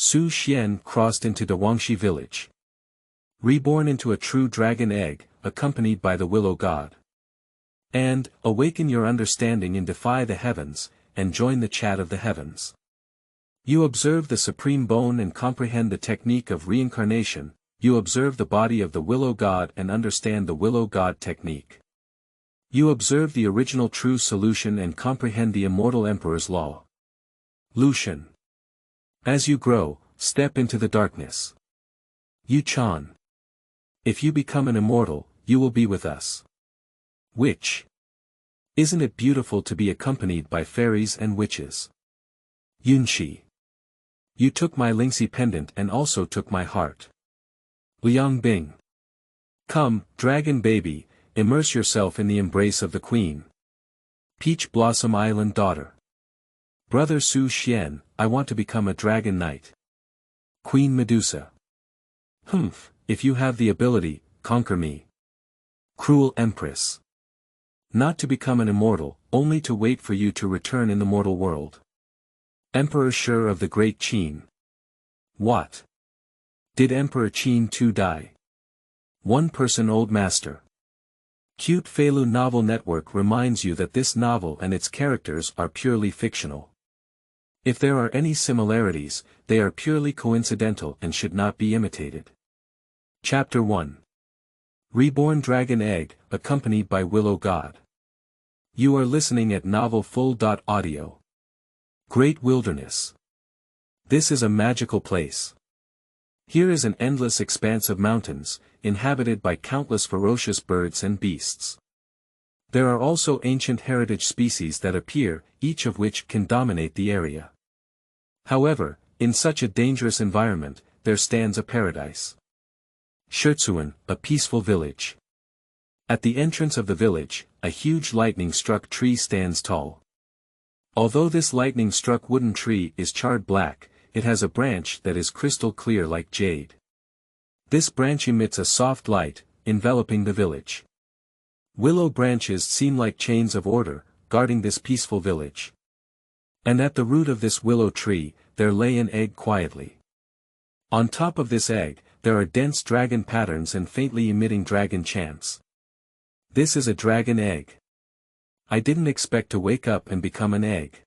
Su Xuan crossed into Dahuangshi Village. Reborn into a true dragon egg, accompanied by the Willow God. And, awaken your understanding and defy the heavens, and join the chat of the heavens. You observe the supreme bone and comprehend the technique of reincarnation, you observe the body of the Willow God and understand the Willow God Technique. You observe the original true solution and comprehend the immortal Emperor's law. Liushen. As you grow, step into the darkness. Yuchan. If you become an immortal, you will be with us. Witch. Isn't it beautiful to be accompanied by fairies and witches? Yunxi. You took my Lingxi pendant and also took my heart. Liang Bing. Come, dragon baby, immerse yourself in the embrace of the queen. Peach Blossom Island daughter. Brother Su Xuan, I want to become a dragon knight. Queen Medusa. Hmph, if you have the ability, conquer me. Cruel Empress. Not to become an immortal, only to wait for you to return in the mortal world. Emperor Shi of the Great Qin. What? Did Emperor Qin II die? One person old master. CuteFeilu Novel Network reminds you that this novel and its characters are purely fictional. If there are any similarities, they are purely coincidental and should not be imitated. Chapter 1. Reborn Dragon Egg, accompanied by Willow God. You are listening at novelfull.audio. Great Wilderness. This is a magical place. Here is an endless expanse of mountains, inhabited by countless ferocious birds and beasts. There are also ancient heritage species that appear, each of which can dominate the area. However, in such a dangerous environment, there stands a paradise. Su Xuan, a peaceful village. At the entrance of the village, a huge lightning-struck tree stands tall. Although this lightning-struck wooden tree is charred black, it has a branch that is crystal clear like jade. This branch emits a soft light, enveloping the village. Willow branches seem like chains of order, guarding this peaceful village. And at the root of this willow tree, there lay an egg quietly. On top of this egg, there are dense dragon patterns and faintly emitting dragon chants. This is a dragon egg. I didn't expect to wake up and become an egg.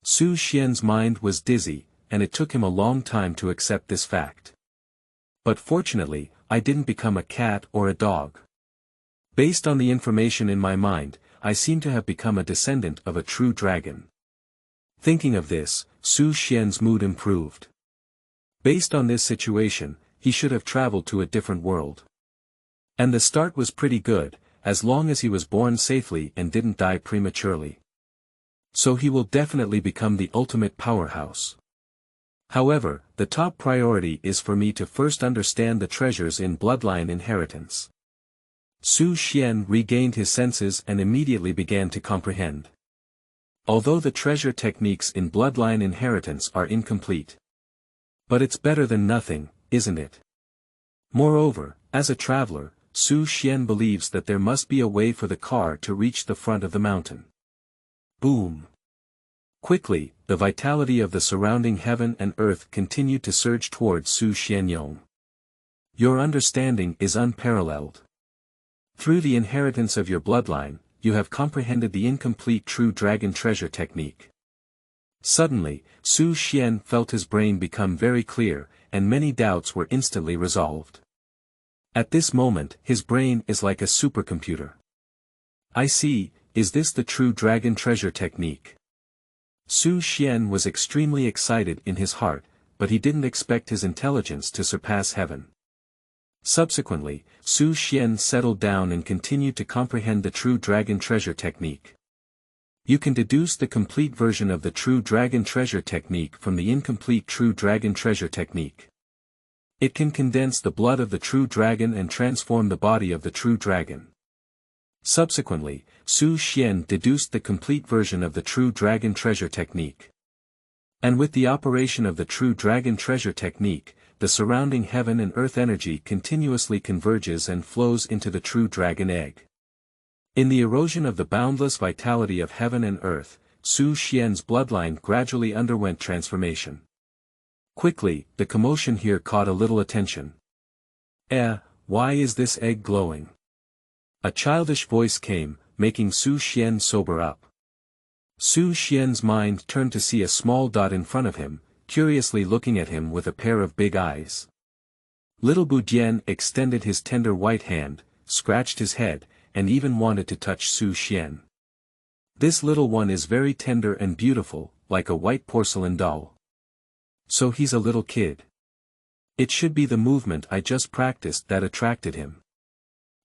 Su Xuan's mind was dizzy, and it took him a long time to accept this fact. But fortunately, I didn't become a cat or a dog. Based on the information in my mind, I seem to have become a descendant of a true dragon. Thinking of this, Su Xuan's mood improved. Based on this situation, he should have traveled to a different world. And the start was pretty good, as long as he was born safely and didn't die prematurely. So he will definitely become the ultimate powerhouse. However, the top priority is for me to first understand the treasures in bloodline inheritance. Su Xuan regained his senses and immediately began to comprehend. Although the treasure techniques in bloodline inheritance are incomplete. But it's better than nothing, isn't it? Moreover, as a traveler, Su Xuan believes that there must be a way for the car to reach the front of the mountain. Boom! Quickly, the vitality of the surrounding heaven and earth continued to surge towards Su Xuan. Your understanding is unparalleled. Through the inheritance of your bloodline, you have comprehended the incomplete true dragon treasure technique. Suddenly, Su Xuan felt his brain become very clear, and many doubts were instantly resolved. At this moment, his brain is like a supercomputer. I see, is this the true dragon treasure technique? Su Xuan was extremely excited in his heart, but he didn't expect his intelligence to surpass heaven. Subsequently, Su Xuan settled down and continued to comprehend the true dragon treasure technique. You can deduce the complete version of the true dragon treasure technique from the incomplete true dragon treasure technique. It can condense the blood of the true dragon and transform the body of the true dragon. Subsequently, Su Xuan deduced the complete version of the true dragon treasure technique. And with the operation of the true dragon treasure technique, the surrounding heaven and earth energy continuously converges and flows into the true dragon egg. In the erosion of the boundless vitality of heaven and earth, Su Xuan's bloodline gradually underwent transformation. Quickly, the commotion here caught a little attention. Why is this egg glowing? A childish voice came, making Su Xuan sober up. Su Xuan's mind turned to see a small dot in front of him, curiously looking at him with a pair of big eyes. Little Budian extended his tender white hand, scratched his head, and even wanted to touch Su Xuan. This little one is very tender and beautiful, like a white porcelain doll. So he's a little kid. It should be the movement I just practiced that attracted him.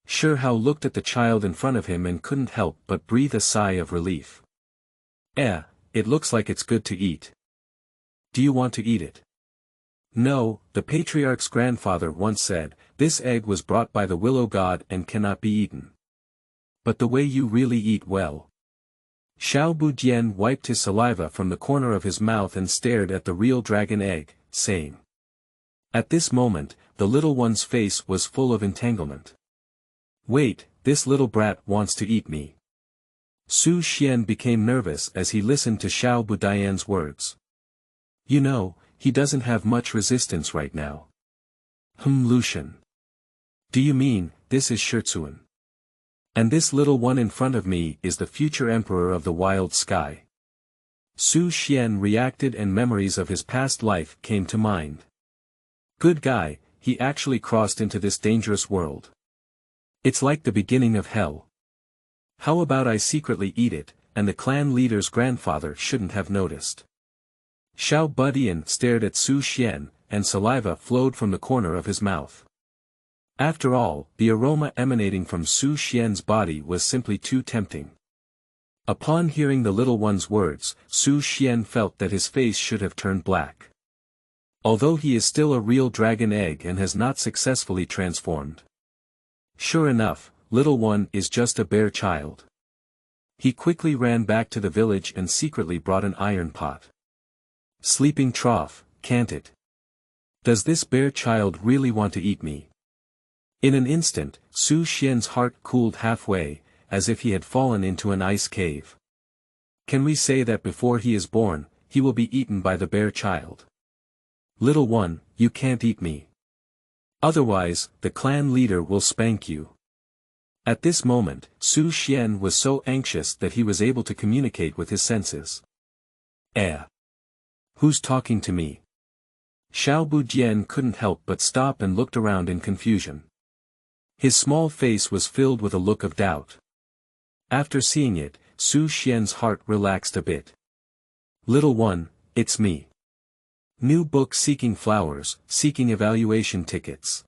Sure Hao looked at the child in front of him and couldn't help but breathe a sigh of relief. It looks like it's good to eat. Do you want to eat it? No, the patriarch's grandfather once said, this egg was brought by the Willow God and cannot be eaten. But the way you really eat well. Xiao Budian wiped his saliva from the corner of his mouth and stared at the real dragon egg, saying. At this moment, the little one's face was full of entanglement. Wait, this little brat wants to eat me. Su Xuan became nervous as he listened to Xiao Budian's words. You know, he doesn't have much resistance right now. Liushen. Do you mean, this is Su Xuan? And this little one in front of me is the future emperor of the wild sky. Su Xuan reacted and memories of his past life came to mind. Good guy, he actually crossed into this dangerous world. It's like the beginning of hell. How about I secretly eat it, and the clan leader's grandfather shouldn't have noticed. Xiao Budian stared at Su Xuan, and saliva flowed from the corner of his mouth. After all, the aroma emanating from Su Xuan's body was simply too tempting. Upon hearing the little one's words, Su Xuan felt that his face should have turned black. Although he is still a real dragon egg and has not successfully transformed. Sure enough, little one is just a bare child. He quickly ran back to the village and secretly brought an iron pot. Sleeping trough, can't it? Does this bare child really want to eat me? In an instant, Su Xuan's heart cooled halfway, as if he had fallen into an ice cave. Can we say that before he is born, he will be eaten by the bare child? Little one, you can't eat me. Otherwise, the clan leader will spank you. At this moment, Su Xuan was so anxious that he was able to communicate with his senses. Who's talking to me? Xiao Budian couldn't help but stop and looked around in confusion. His small face was filled with a look of doubt. After seeing it, Su Xuan's heart relaxed a bit. Little one, it's me. New book seeking flowers, seeking evaluation tickets.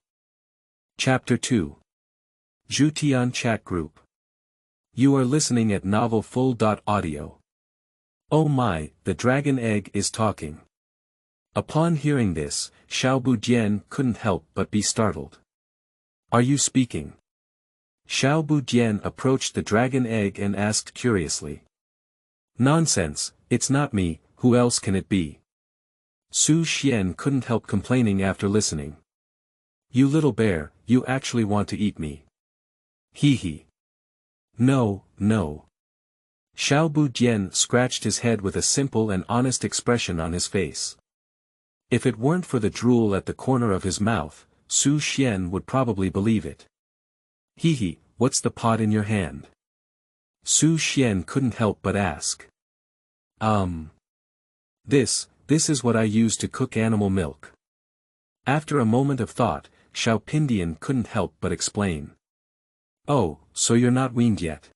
Chapter 2. Zhutian Chat Group. You are listening at Novel Full.audio. Oh my, the dragon egg is talking. Upon hearing this, Xiao Budian couldn't help but be startled. Are you speaking? Xiao Budian approached the dragon egg and asked curiously. Nonsense, it's not me, who else can it be? Su Xuan couldn't help complaining after listening. You little bear, you actually want to eat me. Hee. No. Xiao Budian scratched his head with a simple and honest expression on his face. If it weren't for the drool at the corner of his mouth, Su Xuan would probably believe it. Hee, what's the pot in your hand? Su Xuan couldn't help but ask. This is what I use to cook animal milk. After a moment of thought, Xiao Pindian couldn't help but explain. Oh, so you're not weaned yet.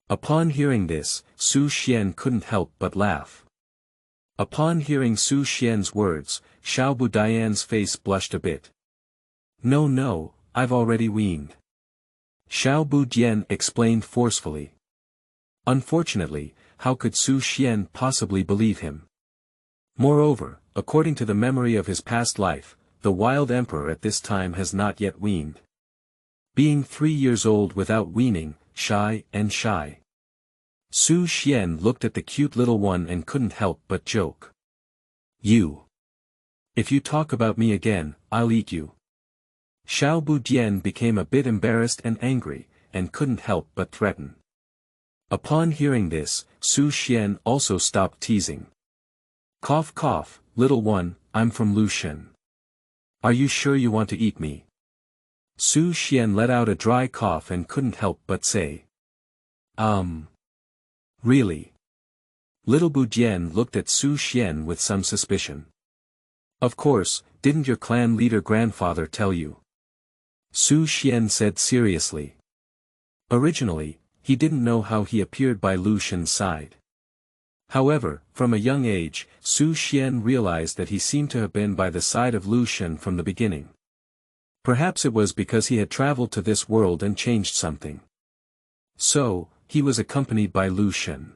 Upon hearing this, Su Xuan couldn't help but laugh. Upon hearing Su Xuan's words, Xiao Budian's face blushed a bit. No, I've already weaned. Xiao Budian explained forcefully. Unfortunately, how could Su Xuan possibly believe him? Moreover, according to the memory of his past life, the wild emperor at this time has not yet weaned. Being 3 years old without weaning, shy. Su Xuan looked at the cute little one and couldn't help but joke. You. If you talk about me again, I'll eat you. Xiao Budian became a bit embarrassed and angry, and couldn't help but threaten. Upon hearing this, Su Xuan also stopped teasing. Cough, little one, I'm from Liushen. Are you sure you want to eat me? Su Xuan let out a dry cough and couldn't help but say. Really? Little Budian looked at Su Xuan with some suspicion. Of course, didn't your clan leader grandfather tell you? Su Xuan said seriously. Originally, he didn't know how he appeared by Liushen's side. However, from a young age, Su Xuan realized that he seemed to have been by the side of Liushen from the beginning. Perhaps it was because he had traveled to this world and changed something. So, he was accompanied by Liushen.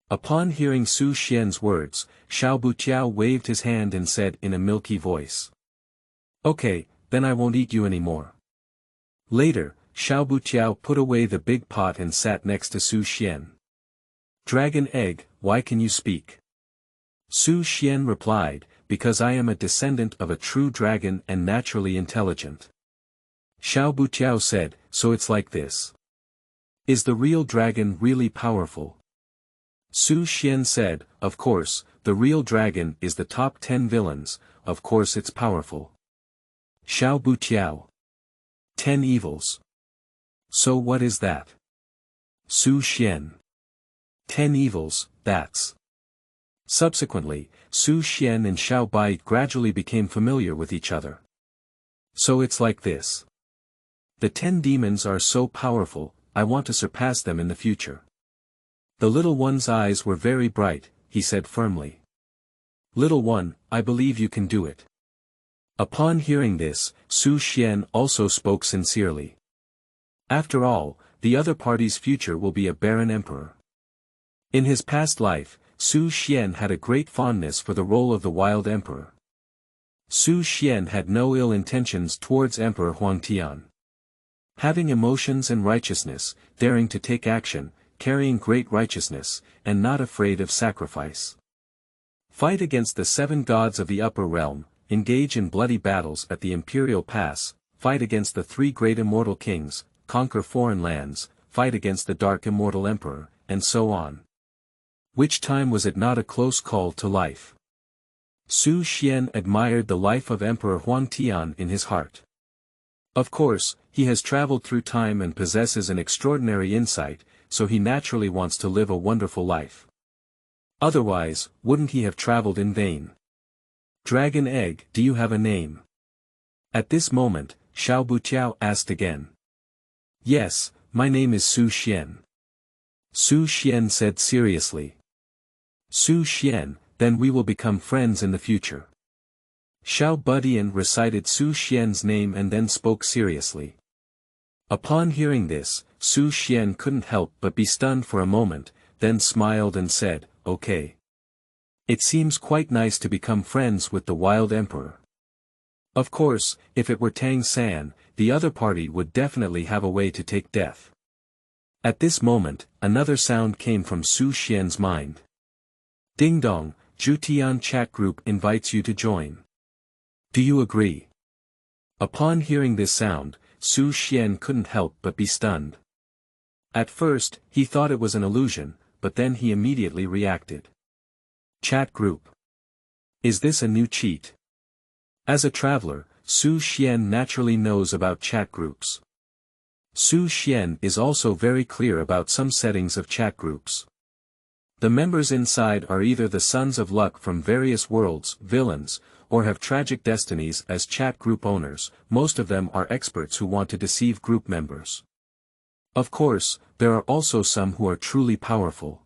Upon hearing Su Xuan's words, Xiao Butiao waved his hand and said in a milky voice. Okay, then I won't eat you anymore. Later, Xiao Butiao put away the big pot and sat next to Su Xuan. Dragon egg, why can you speak? Su Xuan replied, because I am a descendant of a true dragon and naturally intelligent. Xiao Butiao said, so it's like this. Is the real dragon really powerful? Su Xuan said, of course, the real dragon is the top 10 villains, of course it's powerful. Xiao Butiao. 10 evils. So what is that? Su Xuan. 10 evils, that's. Subsequently, Su Xuan and Xiao Bai gradually became familiar with each other. So it's like this. The 10 demons are so powerful, I want to surpass them in the future. The little one's eyes were very bright, he said firmly. Little one, I believe you can do it. Upon hearing this, Su Xuan also spoke sincerely. After all, the other party's future will be a barren emperor. In his past life, Su Xuan had a great fondness for the role of the wild emperor. Su Xuan had no ill intentions towards Emperor Huangtian. Having emotions and righteousness, daring to take action, carrying great righteousness, and not afraid of sacrifice. Fight against the 7 gods of the upper realm, engage in bloody battles at the imperial pass, fight against the 3 great immortal kings, conquer foreign lands, fight against the dark immortal emperor, and so on. Which time was it not a close call to life? Su Xuan admired the life of Emperor Huangtian in his heart. Of course, he has traveled through time and possesses an extraordinary insight, so he naturally wants to live a wonderful life. Otherwise, wouldn't he have traveled in vain? Dragon egg, do you have a name? At this moment, Xiao Butiao asked again. Yes, my name is Su Xuan. Su Xuan said seriously. Su Xuan, then we will become friends in the future. Xiao Budian recited Su Xuan's name and then spoke seriously. Upon hearing this, Su Xuan couldn't help but be stunned for a moment, then smiled and said, okay. It seems quite nice to become friends with the wild emperor. Of course, if it were Tang San, the other party would definitely have a way to take death. At this moment, another sound came from Su Xuan's mind. Ding dong, Zhutian chat group invites you to join. Do you agree? Upon hearing this sound, Su Xuan couldn't help but be stunned. At first, he thought it was an illusion, but then he immediately reacted. Chat group. Is this a new cheat? As a traveler, Su Xuan naturally knows about chat groups. Su Xuan is also very clear about some settings of chat groups. The members inside are either the sons of luck from various worlds, villains, or have tragic destinies as chat group owners. Most of them are experts who want to deceive group members. Of course, there are also some who are truly powerful.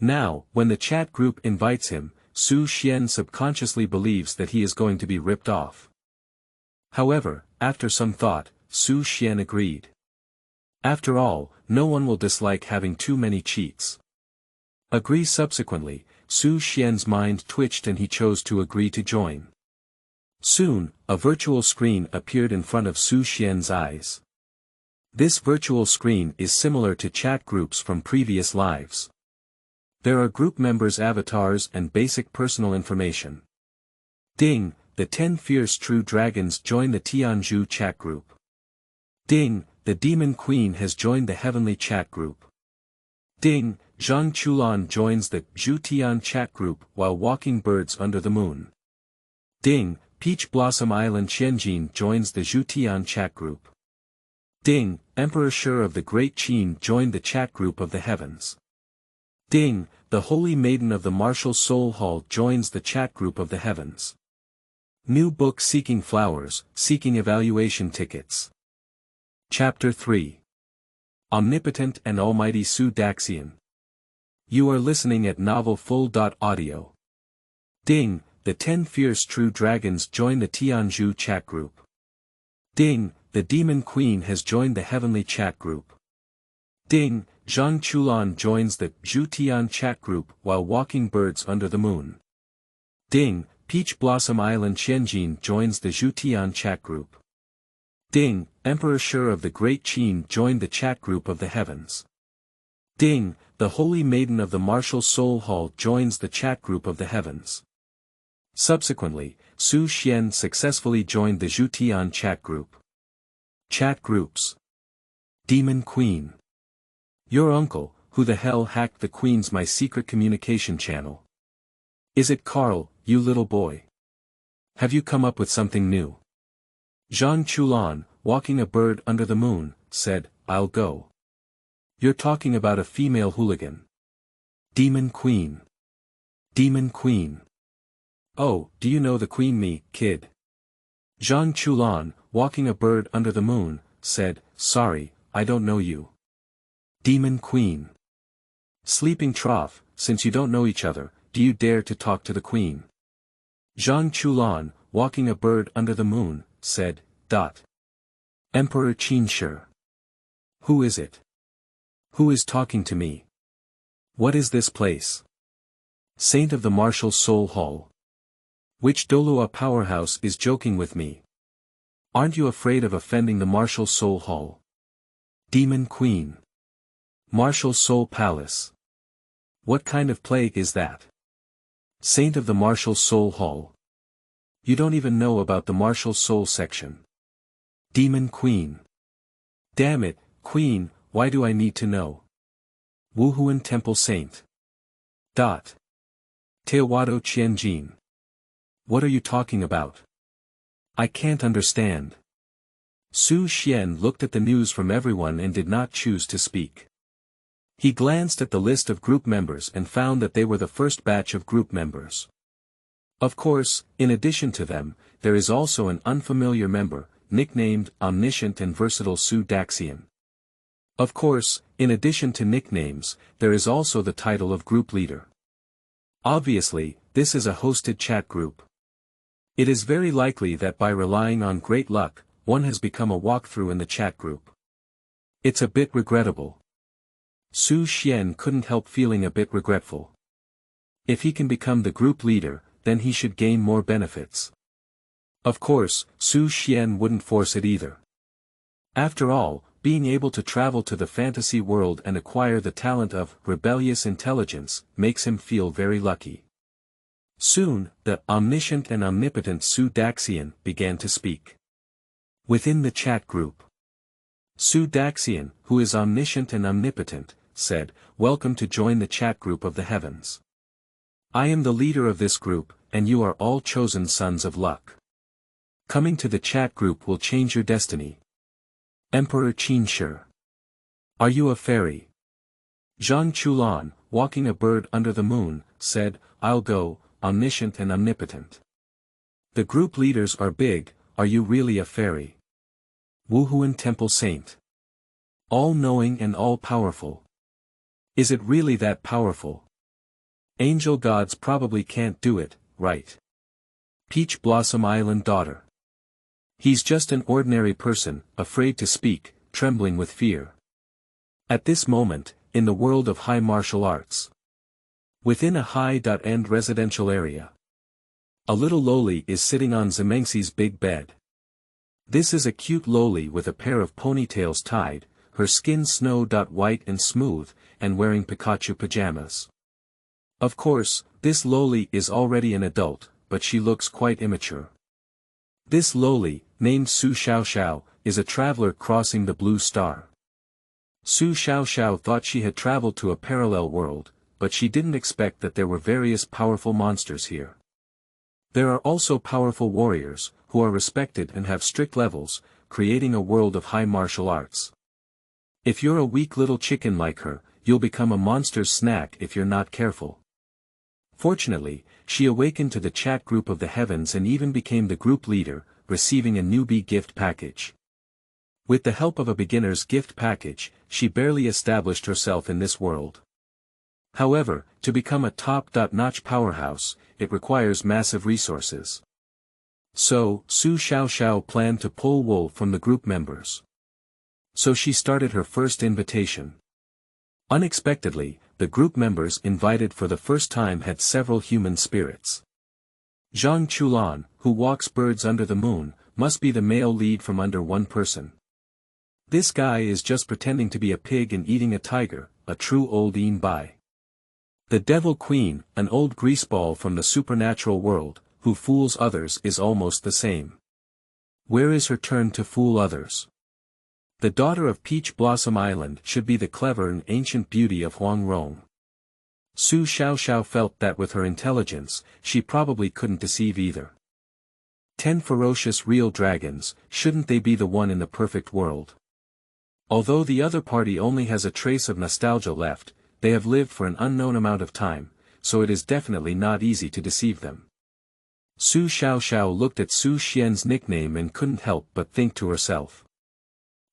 Now, when the chat group invites him, Su Xuan subconsciously believes that he is going to be ripped off. However, after some thought, Su Xuan agreed. After all, no one will dislike having too many cheats. Agree. Subsequently, Su Xuan's mind twitched and he chose to agree to join. Soon, a virtual screen appeared in front of Su Xuan's eyes. This virtual screen is similar to chat groups from previous lives. There are group members' avatars and basic personal information. Ding, the 10 fierce true dragons join the Tianzhu chat group. Ding, the demon queen has joined the heavenly chat group. Ding, Zhang Chulan joins the Zhutian chat group while walking birds under the moon. Ding, Peach Blossom Island Shenjin joins the Zhutian chat group. Ding, Emperor Shi of the Great Qin joined the chat group of the heavens. Ding, the Holy Maiden of the Martial Soul Hall joins the chat group of the heavens. New book Seeking Flowers, Seeking Evaluation Tickets. Chapter 3. Omnipotent and Almighty Su Daxian. You are listening at Novel Full.audio. Ding, the 10 fierce true dragons join the Tianzhu chat group. Ding, the Demon Queen has joined the Heavenly chat group. Ding, Zhang Chulan joins the Zhutian chat group while walking birds under the moon. Ding, Peach Blossom Island Shenjin joins the Zhutian chat group. Ding, Emperor Shi of the Great Qin joined the chat group of the heavens. Ding, the Holy Maiden of the Martial Soul Hall joins the chat group of the heavens. Subsequently, Su Xuan successfully joined the Zhutian chat group. Chat groups. Demon Queen. Your uncle, who the hell hacked the Queen's my secret communication channel? Is it Carl, you little boy? Have you come up with something new? Zhang Chulan, walking a bird under the moon, said, I'll go. You're talking about a female hooligan. Demon Queen. Demon Queen. Oh, do you know the Queen me, kid? Zhang Chulan, walking a bird under the moon, said, sorry, I don't know you. Demon Queen. Sleeping trough, since you don't know each other, do you dare to talk to the Queen? Zhang Chulan, walking a bird under the moon, said, Emperor Qin II. Who is it? Who is talking to me? What is this place? Saint of the Martial Soul Hall. Which Dolua powerhouse is joking with me? Aren't you afraid of offending the Martial Soul Hall? Demon Queen. Martial Soul Palace. What kind of plague is that? Saint of the Martial Soul Hall. You don't even know about the Martial Soul section. Demon Queen. Damn it, Queen, why do I need to know? Wuhuan Temple Saint. Teodo Qianjin. What are you talking about? I can't understand. Su Xuan looked at the news from everyone and did not choose to speak. He glanced at the list of group members and found that they were the first batch of group members. Of course, in addition to them, there is also an unfamiliar member, nicknamed Omniscient and Versatile Su Daxian. Of course, in addition to nicknames, there is also the title of group leader. Obviously, this is a hosted chat group. It is very likely that by relying on great luck, one has become a walkthrough in the chat group. It's a bit regrettable. Su Xuan couldn't help feeling a bit regretful. If he can become the group leader, then he should gain more benefits. Of course, Su Xuan wouldn't force it either. After all, being able to travel to the fantasy world and acquire the talent of rebellious intelligence makes him feel very lucky. Soon, the omniscient and omnipotent Su Daxian began to speak. Within the chat group, Su Daxian, who is omniscient and omnipotent, said, welcome to join the chat group of the heavens. I am the leader of this group, and you are all chosen sons of luck. Coming to the chat group will change your destiny. Emperor Qin II. Are you a fairy? Zhang Chulan, walking a bird under the moon, said, I'll go, omniscient and omnipotent. The group leaders are big, are you really a fairy? Wuhuan Temple Saint. All-knowing and all-powerful. Is it really that powerful? Angel gods probably can't do it, right? Peach Blossom Island Daughter. He's just an ordinary person, afraid to speak, trembling with fear. At this moment, in the world of high martial arts. Within a high-end residential area. A little loli is sitting on Lingxi's big bed. This is a cute loli with a pair of ponytails tied, her skin snow-white and smooth, and wearing Pikachu pajamas. Of course, this loli is already an adult, but she looks quite immature. This loli, named Su Xiaoxiao, is a traveler crossing the blue star. Su Xiaoxiao thought she had traveled to a parallel world, but she didn't expect that there were various powerful monsters here. There are also powerful warriors, who are respected and have strict levels, creating a world of high martial arts. If you're a weak little chicken like her, you'll become a monster's snack if you're not careful. Fortunately, she awakened to the chat group of the heavens and even became the group leader, receiving a newbie gift package. With the help of a beginner's gift package, she barely established herself in this world. However, to become a top-notch powerhouse, it requires massive resources. So, Su Xuan planned to pull wool from the group members. So she started her first invitation. Unexpectedly, the group members invited for the first time had several human spirits. Zhang Chulan, who walks birds under the moon, must be the male lead from under one person. This guy is just pretending to be a pig and eating a tiger, a true old bai. The Devil Queen, an old greaseball from the supernatural world, who fools others is almost the same. Where is her turn to fool others? The daughter of Peach Blossom Island should be the clever and ancient beauty of Huang Rong. Su Xuan felt that with her intelligence, she probably couldn't deceive either. 10 ferocious real dragons, shouldn't they be the one in the perfect world? Although the other party only has a trace of nostalgia left, they have lived for an unknown amount of time, so it is definitely not easy to deceive them. Su Xuan looked at Su Xian's nickname and couldn't help but think to herself.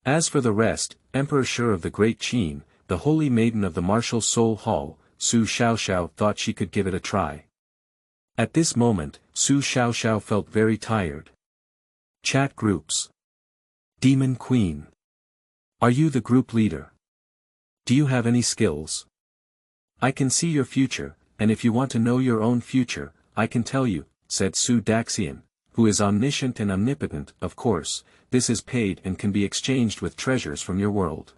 As for the rest, Emperor Qin of the Great Qin, the holy maiden of the martial soul hall, Su Xuan thought she could give it a try. At this moment, Su Xuan felt very tired. Chat groups. Demon Queen. Are you the group leader? Do you have any skills? I can see your future, and if you want to know your own future, I can tell you, said Su Daxian, who is omniscient and omnipotent. Of course, this is paid and can be exchanged with treasures from your world.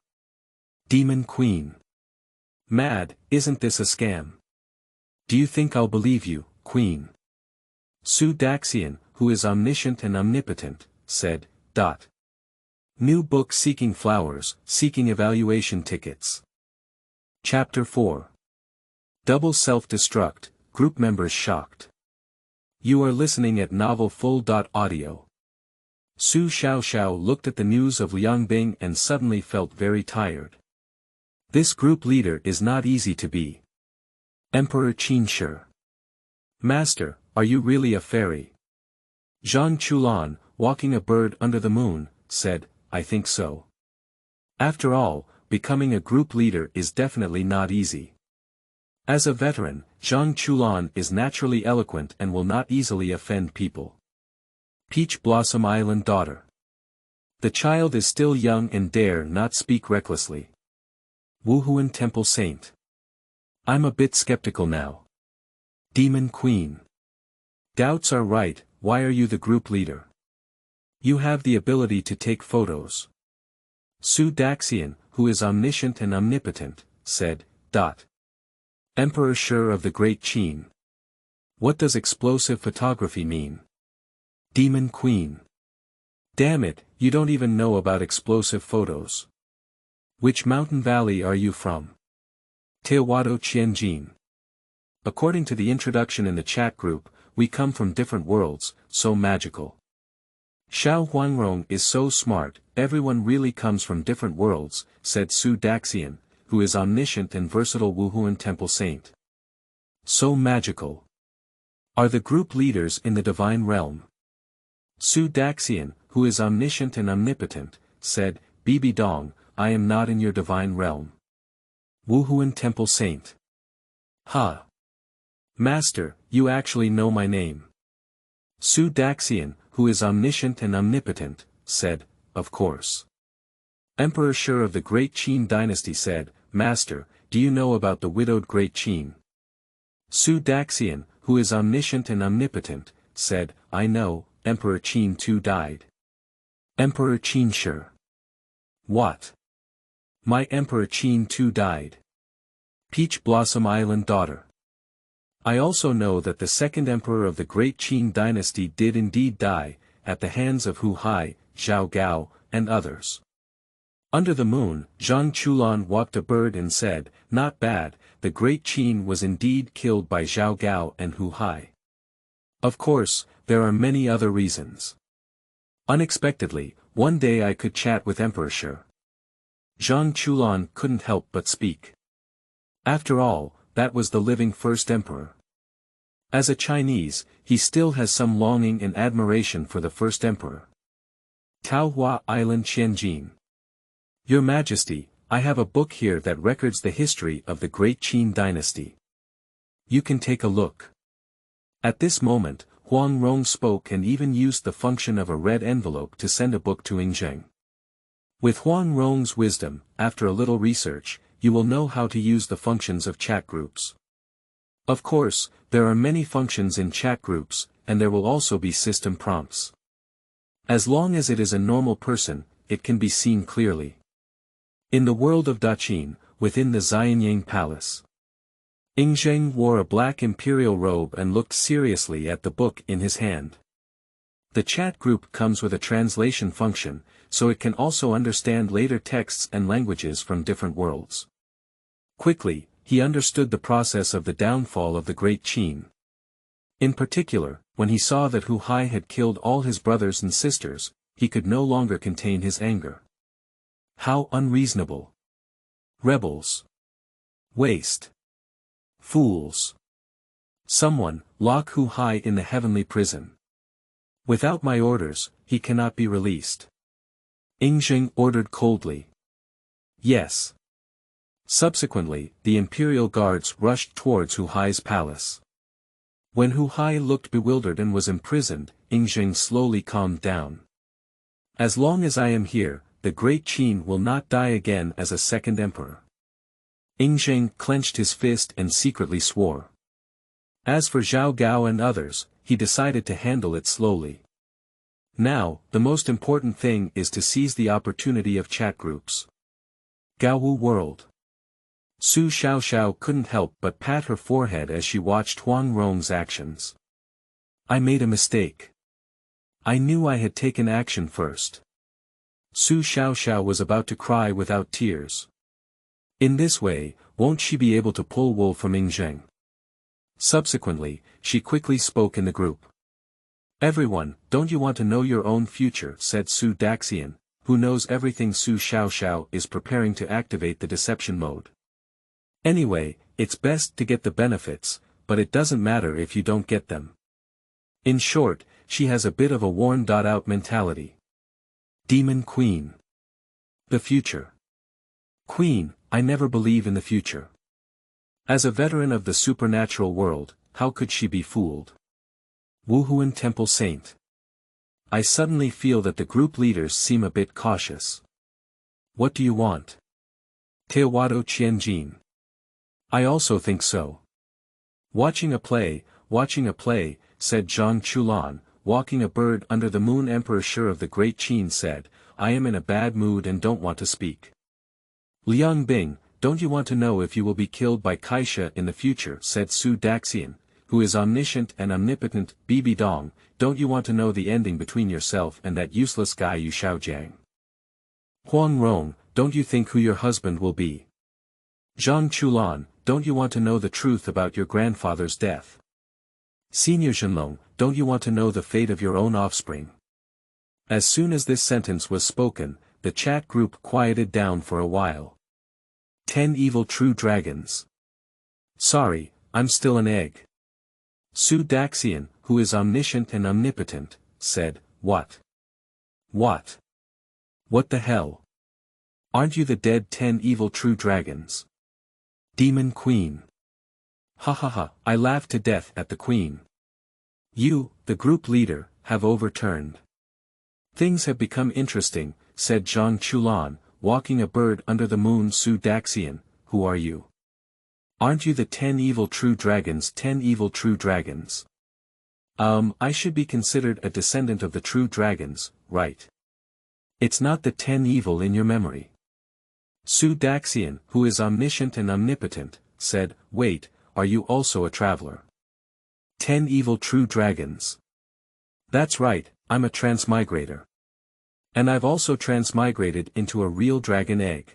Demon Queen. Mad, isn't this a scam? Do you think I'll believe you, Queen? Su Daxian, who is omniscient and omnipotent, said, New book Seeking Flowers, Seeking Evaluation Tickets. Chapter 4. Double Self-Destruct, Group Members Shocked. You are listening at Novel Full.audio. Su Xuan looked at the news of Liang Bing and suddenly felt very tired. This group leader is not easy to be. Emperor Qin II. Master, are you really a fairy? Zhang Chulan, walking a bird under the moon, said, I think so. After all, becoming a group leader is definitely not easy. As a veteran, Zhang Chulan is naturally eloquent and will not easily offend people. Peach Blossom Island daughter. The child is still young and dare not speak recklessly. Wuhuan Temple Saint. I'm a bit skeptical now. Demon Queen. Doubts are right, why are you the group leader? You have the ability to take photos. Su Daxian, who is omniscient and omnipotent, said, Emperor Qin of the Great Qin. What does explosive photography mean? Demon Queen. Damn it, you don't even know about explosive photos. Which mountain valley are you from? Tehuado Qianjin. According to the introduction in the chat group, we come from different worlds, so magical. Xiao Huangrong is so smart, everyone really comes from different worlds, said Su Daxian, who is omniscient and versatile Wuhuan Temple Saint. So magical. Are the group leaders in the divine realm? Su Daxian, who is omniscient and omnipotent, said, Bibi Dong, I am not in your divine realm. Wuhuan Temple Saint. Ha! Master, you actually know my name. Su Daxian, who is omniscient and omnipotent, said, of course. Emperor Qin of the Great Qin dynasty said, Master, do you know about the widowed Great Qin? Su Daxian, who is omniscient and omnipotent, said, I know, Emperor Qin II died. Emperor Qin II. What? My Emperor Qin II died. Peach Blossom Island daughter. I also know that the second emperor of the Great Qin dynasty did indeed die, at the hands of Hu Hai, Zhao Gao, and others. Under the moon, Zhang Chulan walked a bird and said, Not bad, the Great Qin was indeed killed by Zhao Gao and Hu Hai. Of course, there are many other reasons. Unexpectedly, one day I could chat with Emperor Shi. Zhang Chulan couldn't help but speak. After all, that was the living first emperor. As a Chinese, he still has some longing and admiration for the first emperor. Taohua Island Qianjin. Your Majesty, I have a book here that records the history of the Great Qin dynasty. You can take a look. At this moment, Huang Rong spoke and even used the function of a red envelope to send a book to Yingzheng. With Huang Rong's wisdom, after a little research, you will know how to use the functions of chat groups. Of course, there are many functions in chat groups, and there will also be system prompts. As long as it is a normal person, it can be seen clearly. In the world of Daxian, within the Xianyang Palace, Yingzheng wore a black imperial robe and looked seriously at the book in his hand. The chat group comes with a translation function, so it can also understand later texts and languages from different worlds. Quickly, he understood the process of the downfall of the Great Qin. In particular, when he saw that Hu Hai had killed all his brothers and sisters, he could no longer contain his anger. How unreasonable! Rebels! Waste! Fools! Someone, lock Hu Hai in the heavenly prison. Without my orders, he cannot be released. Yingzheng ordered coldly. Yes. Subsequently, the imperial guards rushed towards Hu Hai's palace. When Hu Hai looked bewildered and was imprisoned, Yingzheng slowly calmed down. As long as I am here, the Great Qin will not die again as a second emperor. Yingzheng clenched his fist and secretly swore. As for Zhao Gao and others, he decided to handle it slowly. Now, the most important thing is to seize the opportunity of chat groups. Gaowu World. Su Xiaoxiao couldn't help but pat her forehead as she watched Huang Rong's actions. I made a mistake. I knew I had taken action first. Su Xiaoxiao was about to cry without tears. In this way, won't she be able to pull wool from Yingzheng? Subsequently, she quickly spoke in the group. Everyone, don't you want to know your own future, said Su Daxian, who knows everything. Su Xiaoxiao is preparing to activate the deception mode. Anyway, it's best to get the benefits, but it doesn't matter if you don't get them. In short, she has a bit of a worn-out mentality. Demon Queen. The future. Queen, I never believe in the future. As a veteran of the supernatural world, how could she be fooled? Wuhuan Temple Saint. I suddenly feel that the group leaders seem a bit cautious. What do you want? Teowado Qianjin. I also think so. Watching a play, said Zhang Chulan, walking a bird under the moon. Emperor Shi of the Great Qin said, I am in a bad mood and don't want to speak. Liang Bing, don't you want to know if you will be killed by Kaisha in the future, said Su Daxian, who is omniscient and omnipotent. Bibi Dong, don't you want to know the ending between yourself and that useless guy Yu Xiaojiang? Huang Rong, don't you think who your husband will be? Zhang Chulan, don't you want to know the truth about your grandfather's death? Senior Zhenlong, don't you want to know the fate of your own offspring? As soon as this sentence was spoken, the chat group quieted down for a while. 10 evil true dragons. Sorry, I'm still an egg. Su Daxian, who is omniscient and omnipotent, said, What? What? What the hell? Aren't you the dead 10 evil true dragons? Demon Queen. Ha ha ha, I laughed to death at the Queen. You, the group leader, have overturned. Things have become interesting, said Zhang Chulan, walking a bird under the moon. Su Daxian, who are you? Aren't you the 10 evil true dragons? 10 evil true dragons. I should be considered a descendant of the true dragons, right? It's not the 10 evil in your memory. Su Daxian, who is omniscient and omnipotent, said, Wait, are you also a traveler? 10 evil true dragons. That's right, I'm a transmigrator. And I've also transmigrated into a real dragon egg.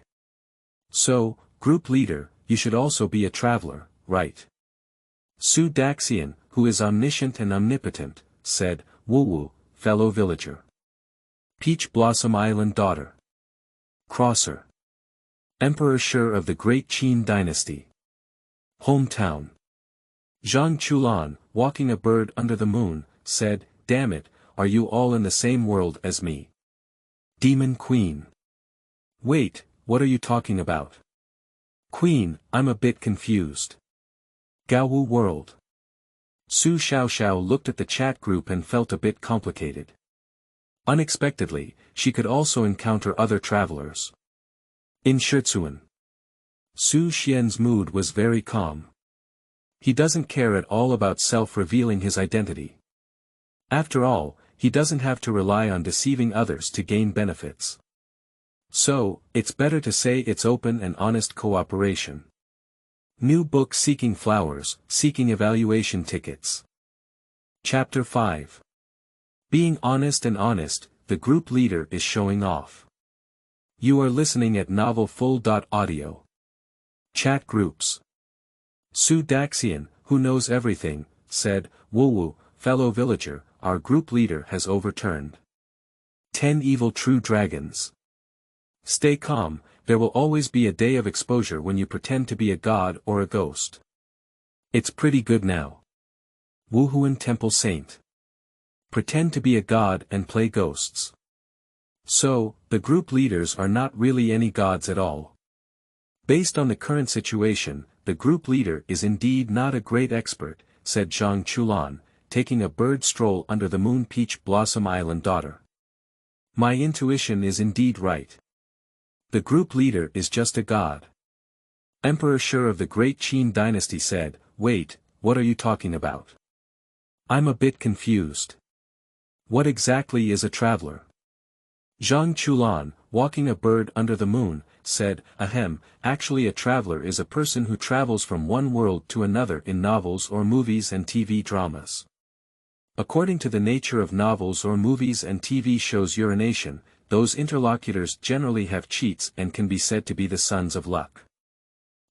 So, group leader, you should also be a traveler, right? Su Daxian, who is omniscient and omnipotent, said, Wu, fellow villager. Peach Blossom Island daughter. Crosser. Emperor Shi of the Great Qin dynasty. Hometown. Zhang Chulan, walking a bird under the moon, said, damn it, are you all in the same world as me? Demon Queen. Wait, what are you talking about? Queen, I'm a bit confused. Gaowu world. Su Xiao looked at the chat group and felt a bit complicated. Unexpectedly, she could also encounter other travelers. In Su Xuan. Su Xian's mood was very calm. He doesn't care at all about self-revealing his identity. After all, he doesn't have to rely on deceiving others to gain benefits. So, it's better to say it's open and honest cooperation. New book Seeking Flowers, Seeking Evaluation Tickets. Chapter 5. Being honest and honest, the group leader is showing off. You are listening at novelfull.audio. Chat groups. Su Daxian, who knows everything, said, Wu, fellow villager, our group leader has overturned 10 evil true dragons. Stay calm, there will always be a day of exposure when you pretend to be a god or a ghost. It's pretty good now. Wuhuan Temple Saint. Pretend to be a god and play ghosts. So, the group leaders are not really any gods at all. Based on the current situation, the group leader is indeed not a great expert, said Zhang Chulan, taking a bird stroll under the moon. Peach Blossom Island daughter. My intuition is indeed right. The group leader is just a god. Emperor Shi of the Great Qin dynasty said, wait, what are you talking about? I'm a bit confused. What exactly is a traveler? Zhang Chulan, walking a bird under the moon, said, actually a traveler is a person who travels from one world to another in novels or movies and TV dramas. According to the nature of novels or movies and TV shows urination, those interlocutors generally have cheats and can be said to be the sons of luck.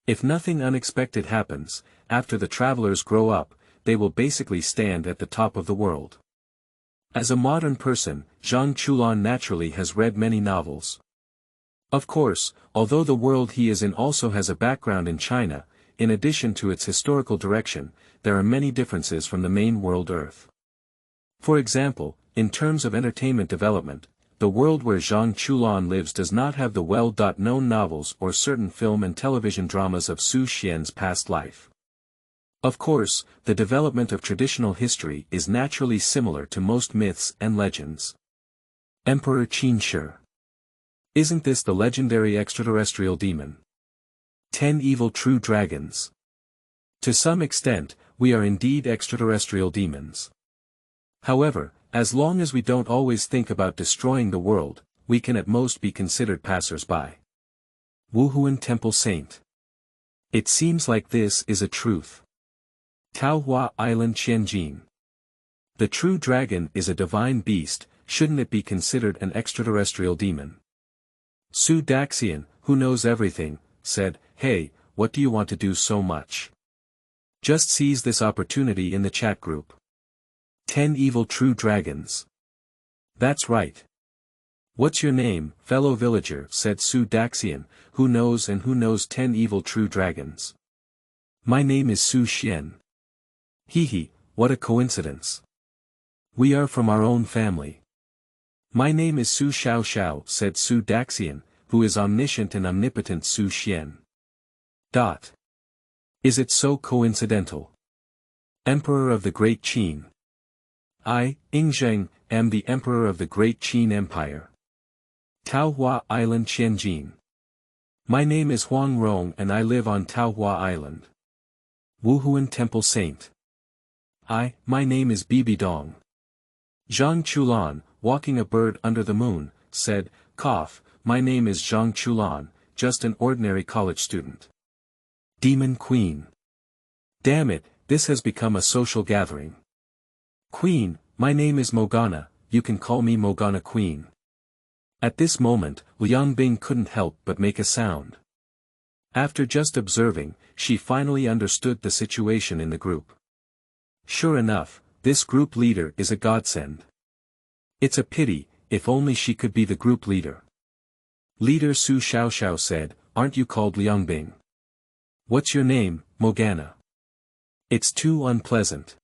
If nothing unexpected happens, after the travelers grow up, they will basically stand at the top of the world. As a modern person, Zhang Chulan naturally has read many novels. Of course, although the world he is in also has a background in China, in addition to its historical direction, there are many differences from the main world Earth. For example, in terms of entertainment development, the world where Zhang Chulan lives does not have the well-known novels or certain film and television dramas of Su Xian's past life. Of course, the development of traditional history is naturally similar to most myths and legends. Emperor Qin II. Isn't this the legendary extraterrestrial demon? 10 evil true dragons. To some extent, we are indeed extraterrestrial demons. However, as long as we don't always think about destroying the world, we can at most be considered passers-by. Wuhuan Temple Saint. It seems like this is a truth. Taohua Island Qianjin. The true dragon is a divine beast, shouldn't it be considered an extraterrestrial demon? Su Daxian, who knows everything, said, hey, what do you want to do so much? Just seize this opportunity in the chat group. 10 evil true dragons. That's right. What's your name, fellow villager? Said Su Daxian, who knows 10 evil true dragons. My name is Su Xuan. Hee, what a coincidence. We are from our own family. My name is Su Xiao, said Su Daxian, who is omniscient and omnipotent Su Xuan. Is it so coincidental? Emperor of the Great Qin. I, Yingzheng, am the Emperor of the Great Qin Empire. Taohua Island Qianjin. My name is Huang Rong and I live on Taohua Island. Wuhuan Temple Saint. My name is Bibi Dong. Zhang Chulan, walking a bird under the moon, said, my name is Zhang Chulan, just an ordinary college student. Demon Queen. Damn it, this has become a social gathering. Queen, my name is Mogana, you can call me Mogana Queen. At this moment, Liang Bing couldn't help but make a sound. After just observing, she finally understood the situation in the group. Sure enough, this group leader is a godsend. It's a pity, if only she could be the group leader. Leader Su Xiaoxiao said, aren't you called Liang Bing? What's your name, Morgana? It's too unpleasant.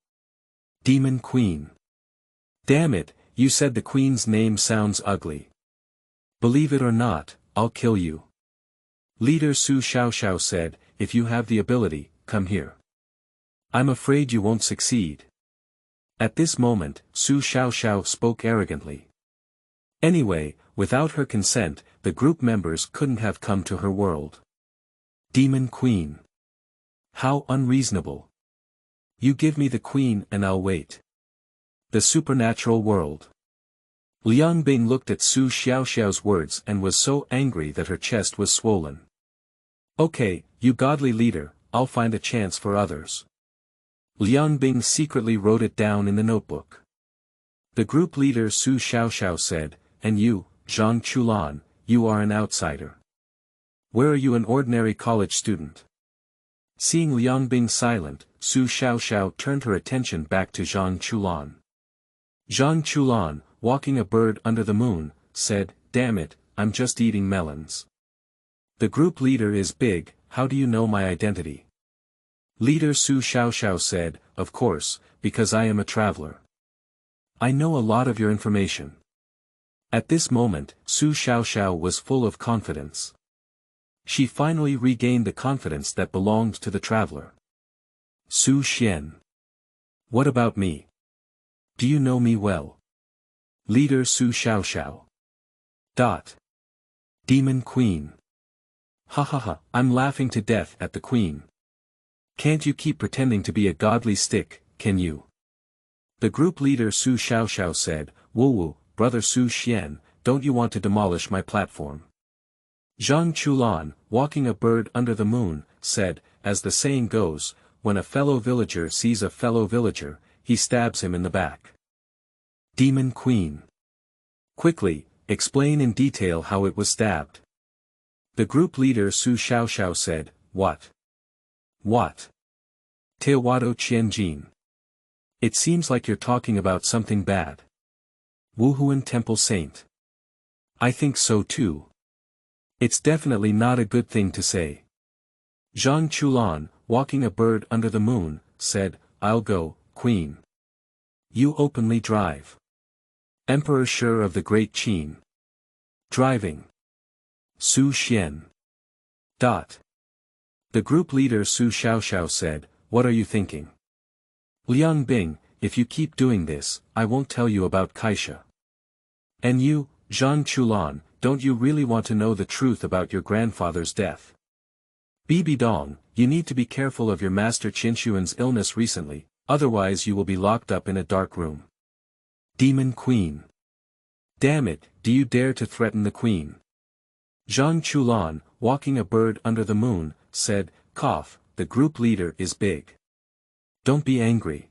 Demon Queen. Damn it, you said the Queen's name sounds ugly. Believe it or not, I'll kill you. Leader Su Xiaoxiao said, if you have the ability, come here. I'm afraid you won't succeed. At this moment, Su Xiaoxiao spoke arrogantly. Anyway, without her consent, the group members couldn't have come to her world. Demon Queen. How unreasonable. You give me the Queen and I'll wait. The supernatural world. Liang Bing looked at Su Xiaoxiao's words and was so angry that her chest was swollen. Okay, you godly leader, I'll find a chance for others. Liang Bing secretly wrote it down in the notebook. The group leader Su Xiaoxiao said, and you, Zhang Chulan, you are an outsider. Where are you, an ordinary college student? Seeing Liang Bing silent, Su Xiaoxiao turned her attention back to Zhang Chulan. Zhang Chulan, walking a bird under the moon, said, damn it, I'm just eating melons. The group leader is big, how do you know my identity? Leader Su Xiaoxiao said, of course, because I am a traveler. I know a lot of your information. At this moment, Su Xiaoxiao was full of confidence. She finally regained the confidence that belonged to the traveler. Su Xuan. What about me? Do you know me well? Leader Su Xiaoxiao. Demon Queen. Ha ha ha, I'm laughing to death at the Queen. Can't you keep pretending to be a godly stick, can you? The group leader Su Xiaoxiao said, Woo, brother Su Xuan, don't you want to demolish my platform? Zhang Chulan, walking a bird under the moon, said, as the saying goes, when a fellow villager sees a fellow villager, he stabs him in the back. Demon Queen. Quickly, explain in detail how it was stabbed. The group leader Su Xiaoxiao said, What? Teowado Qianjin. It seems like you're talking about something bad. Wuhuan Temple Saint. I think so too. It's definitely not a good thing to say. Zhang Chulan, walking a bird under the moon, said, I'll go, Queen. You openly drive. Emperor sure of the Great Qin. Driving. Su Xuan. The group leader Su Xiaoxiao said, what are you thinking? Liang Bing, if you keep doing this, I won't tell you about Kaisha. And you, Zhang Chulan, don't you really want to know the truth about your grandfather's death? Bibi Dong, you need to be careful of your master Qin Xuan's illness recently, otherwise you will be locked up in a dark room. Demon Queen. Damn it, do you dare to threaten the Queen? Zhang Chulan, walking a bird under the moon, said, cough, the group leader is big. Don't be angry.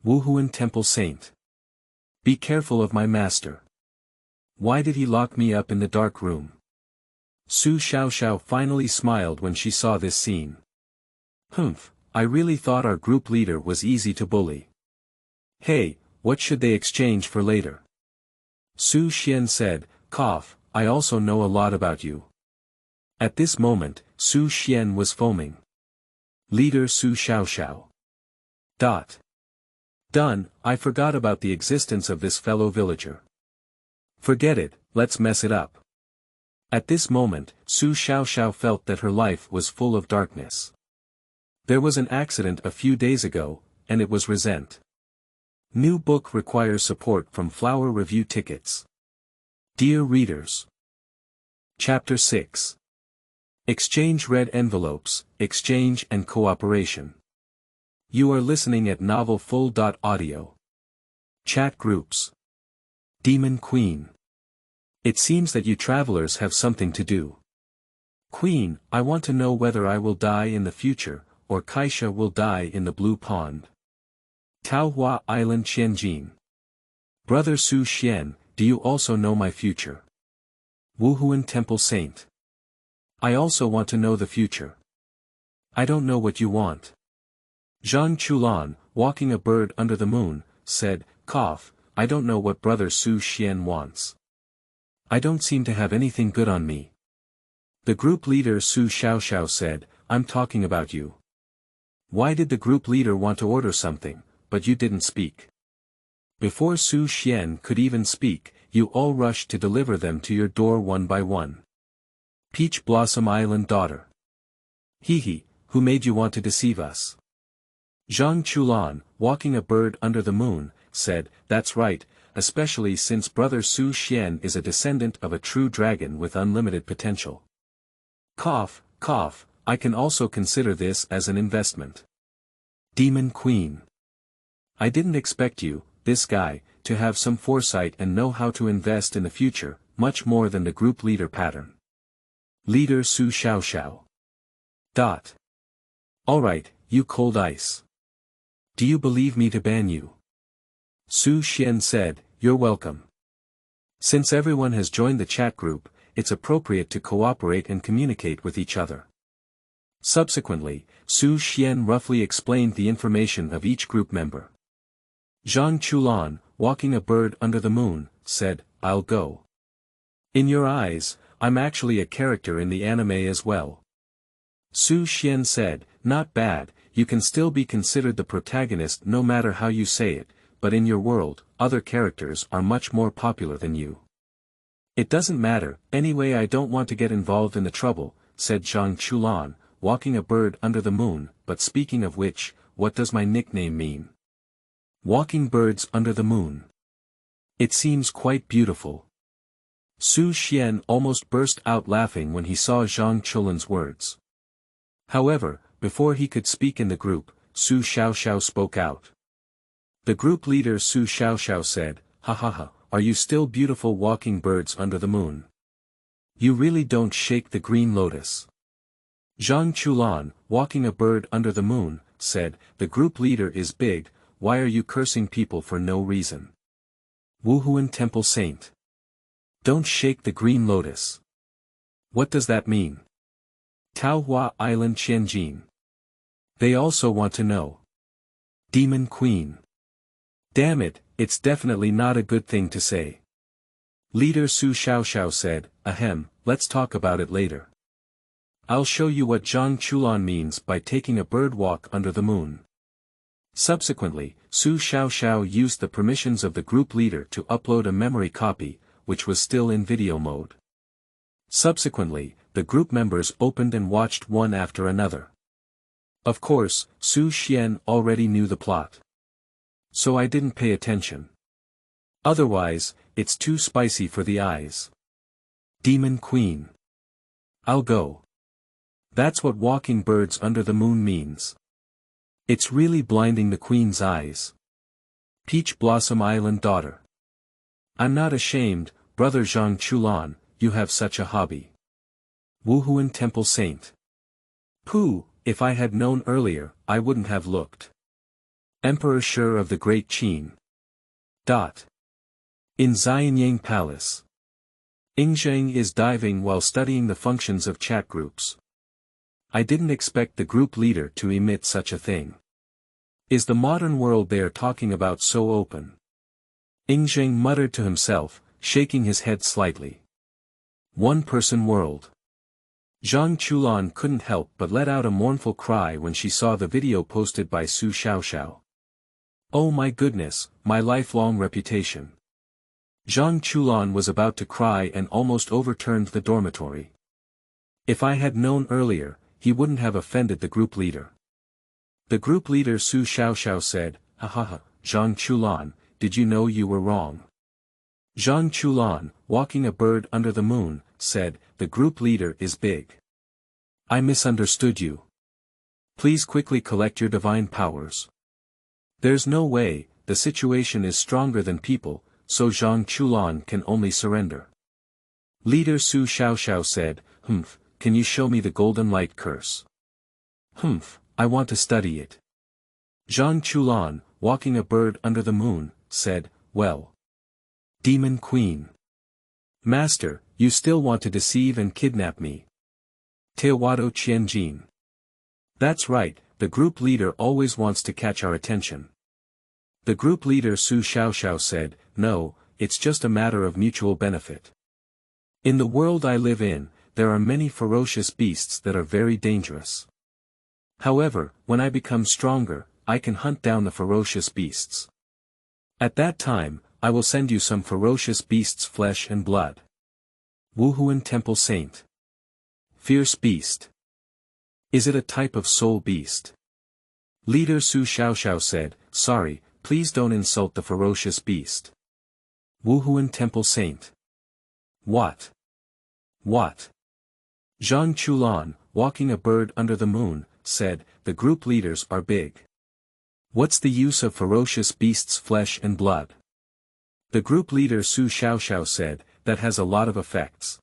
Wuhuan Temple Saint. Be careful of my master. Why did he lock me up in the dark room? Su Xiaoxiao finally smiled when she saw this scene. Hmph, I really thought our group leader was easy to bully. Hey, what should they exchange for later? Su Xuan said, cough, I also know a lot about you. At this moment, Su Xuan was foaming. Leader Su Xiaoxiao. Done, I forgot about the existence of this fellow villager. Forget it, let's mess it up. At this moment, Su Xiaoxiao felt that her life was full of darkness. There was an accident a few days ago, and it was resent. New book requires support from Flower Review Tickets. Dear readers. Chapter 6. Exchange red envelopes, exchange and cooperation. You are listening at novelfull.audio. Chat groups. Demon Queen. It seems that you travelers have something to do. Queen, I want to know whether I will die in the future, or Kaisha will die in the Blue Pond. Taohua Island Qianjin. Brother Su Xuan, do you also know my future? Wuhuan Temple Saint. I also want to know the future. I don't know what you want. Zhang Chulan, walking a bird under the moon, said, cough, I don't know what brother Su Xuan wants. I don't seem to have anything good on me. The group leader Su Xiaoxiao said, I'm talking about you. Why did the group leader want to order something, but you didn't speak? Before Su Xuan could even speak, you all rushed to deliver them to your door one by one. Peach Blossom Island daughter. Hee, who made you want to deceive us? Zhang Chulan, walking a bird under the moon, said, that's right, especially since brother Su Xuan is a descendant of a true dragon with unlimited potential. Cough, cough, I can also consider this as an investment. Demon Queen. I didn't expect you, this guy, to have some foresight and know how to invest in the future, much more than the group leader pattern. Leader Su Xiaoxiao. Alright, you cold ice. Do you believe me to ban you? Su Xuan said, you're welcome. Since everyone has joined the chat group, it's appropriate to cooperate and communicate with each other. Subsequently, Su Xuan roughly explained the information of each group member. Zhang Chulan, walking a bird under the moon, said, I'll go. In your eyes, I'm actually a character in the anime as well. Su Xuan said, not bad, you can still be considered the protagonist no matter how you say it, but in your world, other characters are much more popular than you. It doesn't matter, anyway I don't want to get involved in the trouble, said Zhang Chulan, walking a bird under the moon, but speaking of which, what does my nickname mean? Walking birds under the moon. It seems quite beautiful. Su Xuan almost burst out laughing when he saw Zhang Chulan's words. However, before he could speak in the group, Su Xiaoxiao spoke out. The group leader Su Xiaoxiao said, ha, are you still beautiful walking birds under the moon? You really don't shake the green lotus. Zhang Chulan, walking a bird under the moon, said, the group leader is big, why are you cursing people for no reason? Wuhuan Temple Saint. Don't shake the green lotus. What does that mean? Taohua Island Tianjin. They also want to know. Demon Queen. Damn it, it's definitely not a good thing to say. Leader Su Xiaoxiao said, ahem, let's talk about it later. I'll show you what Zhang Chulan means by taking a bird walk under the moon. Subsequently, Su Xiaoxiao used the permissions of the group leader to upload a memory copy, which was still in video mode. Subsequently, the group members opened and watched one after another. Of course, Su Xuan already knew the plot. So I didn't pay attention. Otherwise, it's too spicy for the eyes. Demon Queen. I'll go. That's what walking birds under the moon means. It's really blinding the queen's eyes. Peach Blossom Island daughter. I'm not ashamed, brother Zhang Chulan, you have such a hobby. Wuhuan Temple Saint. Pooh, if I had known earlier, I wouldn't have looked. Emperor Shi of the Great Qin. In Xianyang Palace. Yingzheng is diving while studying the functions of chat groups. I didn't expect the group leader to emit such a thing. Is the modern world they are talking about so open? Yingzheng muttered to himself, shaking his head slightly. One-person world. Zhang Chulan couldn't help but let out a mournful cry when she saw the video posted by Su Xiaoxiao. Oh my goodness, my lifelong reputation. Zhang Chulan was about to cry and almost overturned the dormitory. If I had known earlier, he wouldn't have offended the group leader. The group leader Su Xiaoxiao said, ha, Zhang Chulan, did you know you were wrong? Zhang Chulan, walking a bird under the moon, said, the group leader is big. I misunderstood you. Please quickly collect your divine powers. There's no way, the situation is stronger than people, so Zhang Chulan can only surrender. Leader Su Xiaoxiao said, Hmph, can you show me the golden light curse? Hmph, I want to study it. Zhang Chulan, walking a bird under the moon, said, well. Demon Queen. Master, you still want to deceive and kidnap me. Teowato Qianjin. That's right, the group leader always wants to catch our attention. The group leader Su Xuan said, no, it's just a matter of mutual benefit. In the world I live in, there are many ferocious beasts that are very dangerous. However, when I become stronger, I can hunt down the ferocious beasts. At that time, I will send you some ferocious beasts' flesh and blood. Wuhuan Temple Saint. Fierce beast. Is it a type of soul beast? Leader Su Xuan said, sorry, please don't insult the ferocious beast. Wuhuan Temple Saint. What? What? Zhang Chulan, walking a bird under the moon, said, the group leaders are big. What's the use of ferocious beasts' flesh and blood? The group leader Su Xuan said, that has a lot of effects.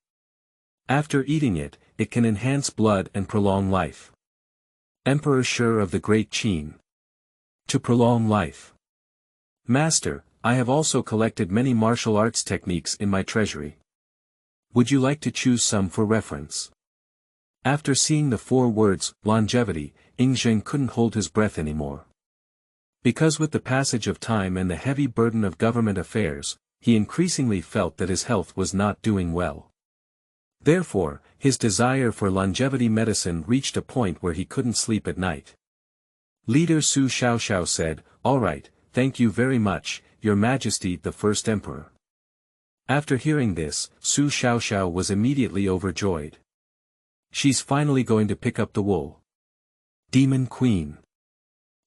After eating it, it can enhance blood and prolong life. Emperor Shi of the Great Qin. To prolong life. Master, I have also collected many martial arts techniques in my treasury. Would you like to choose some for reference? After seeing the 4 words, longevity, Yunxi couldn't hold his breath anymore. Because with the passage of time and the heavy burden of government affairs, he increasingly felt that his health was not doing well. Therefore, his desire for longevity medicine reached a point where he couldn't sleep at night. Leader Su Xuan said, all right, thank you very much, Your Majesty the First Emperor. After hearing this, Su Xuan was immediately overjoyed. She's finally going to pick up the wool. Demon Queen.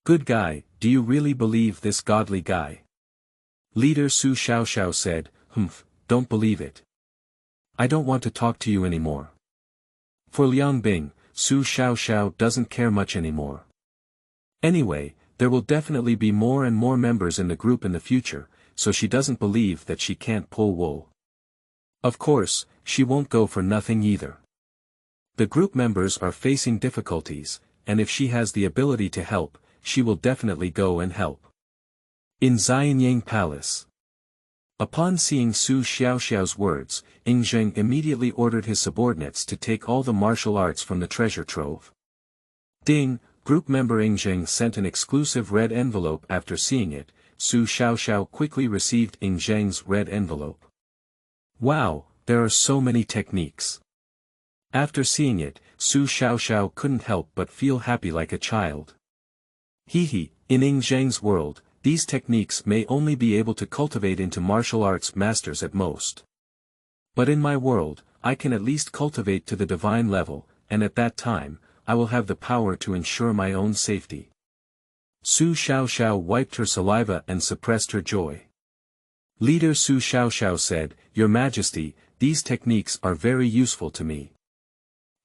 Good guy, do you really believe this godly guy? Leader Su Xuan said, don't believe it. I don't want to talk to you anymore. For Liang Bing, Su Xuan doesn't care much anymore. Anyway, there will definitely be more and more members in the group in the future, so she doesn't believe that she can't pull wool. Of course, she won't go for nothing either. The group members are facing difficulties, and if she has the ability to help, she will definitely go and help. In Xianyang Palace. Upon seeing Su Xuan's words, Yunxi immediately ordered his subordinates to take all the martial arts from the treasure trove. Ding, group member Yunxi sent an exclusive red envelope. After seeing it, Su Xuan quickly received Yunxi's red envelope. Wow, there are so many techniques. After seeing it, Su Xuan couldn't help but feel happy like a child. In Yunxi's world, these techniques may only be able to cultivate into martial arts masters at most. But in my world, I can at least cultivate to the divine level, and at that time, I will have the power to ensure my own safety. Su Xuan wiped her saliva and suppressed her joy. Leader Su Xuan said, Your Majesty, these techniques are very useful to me.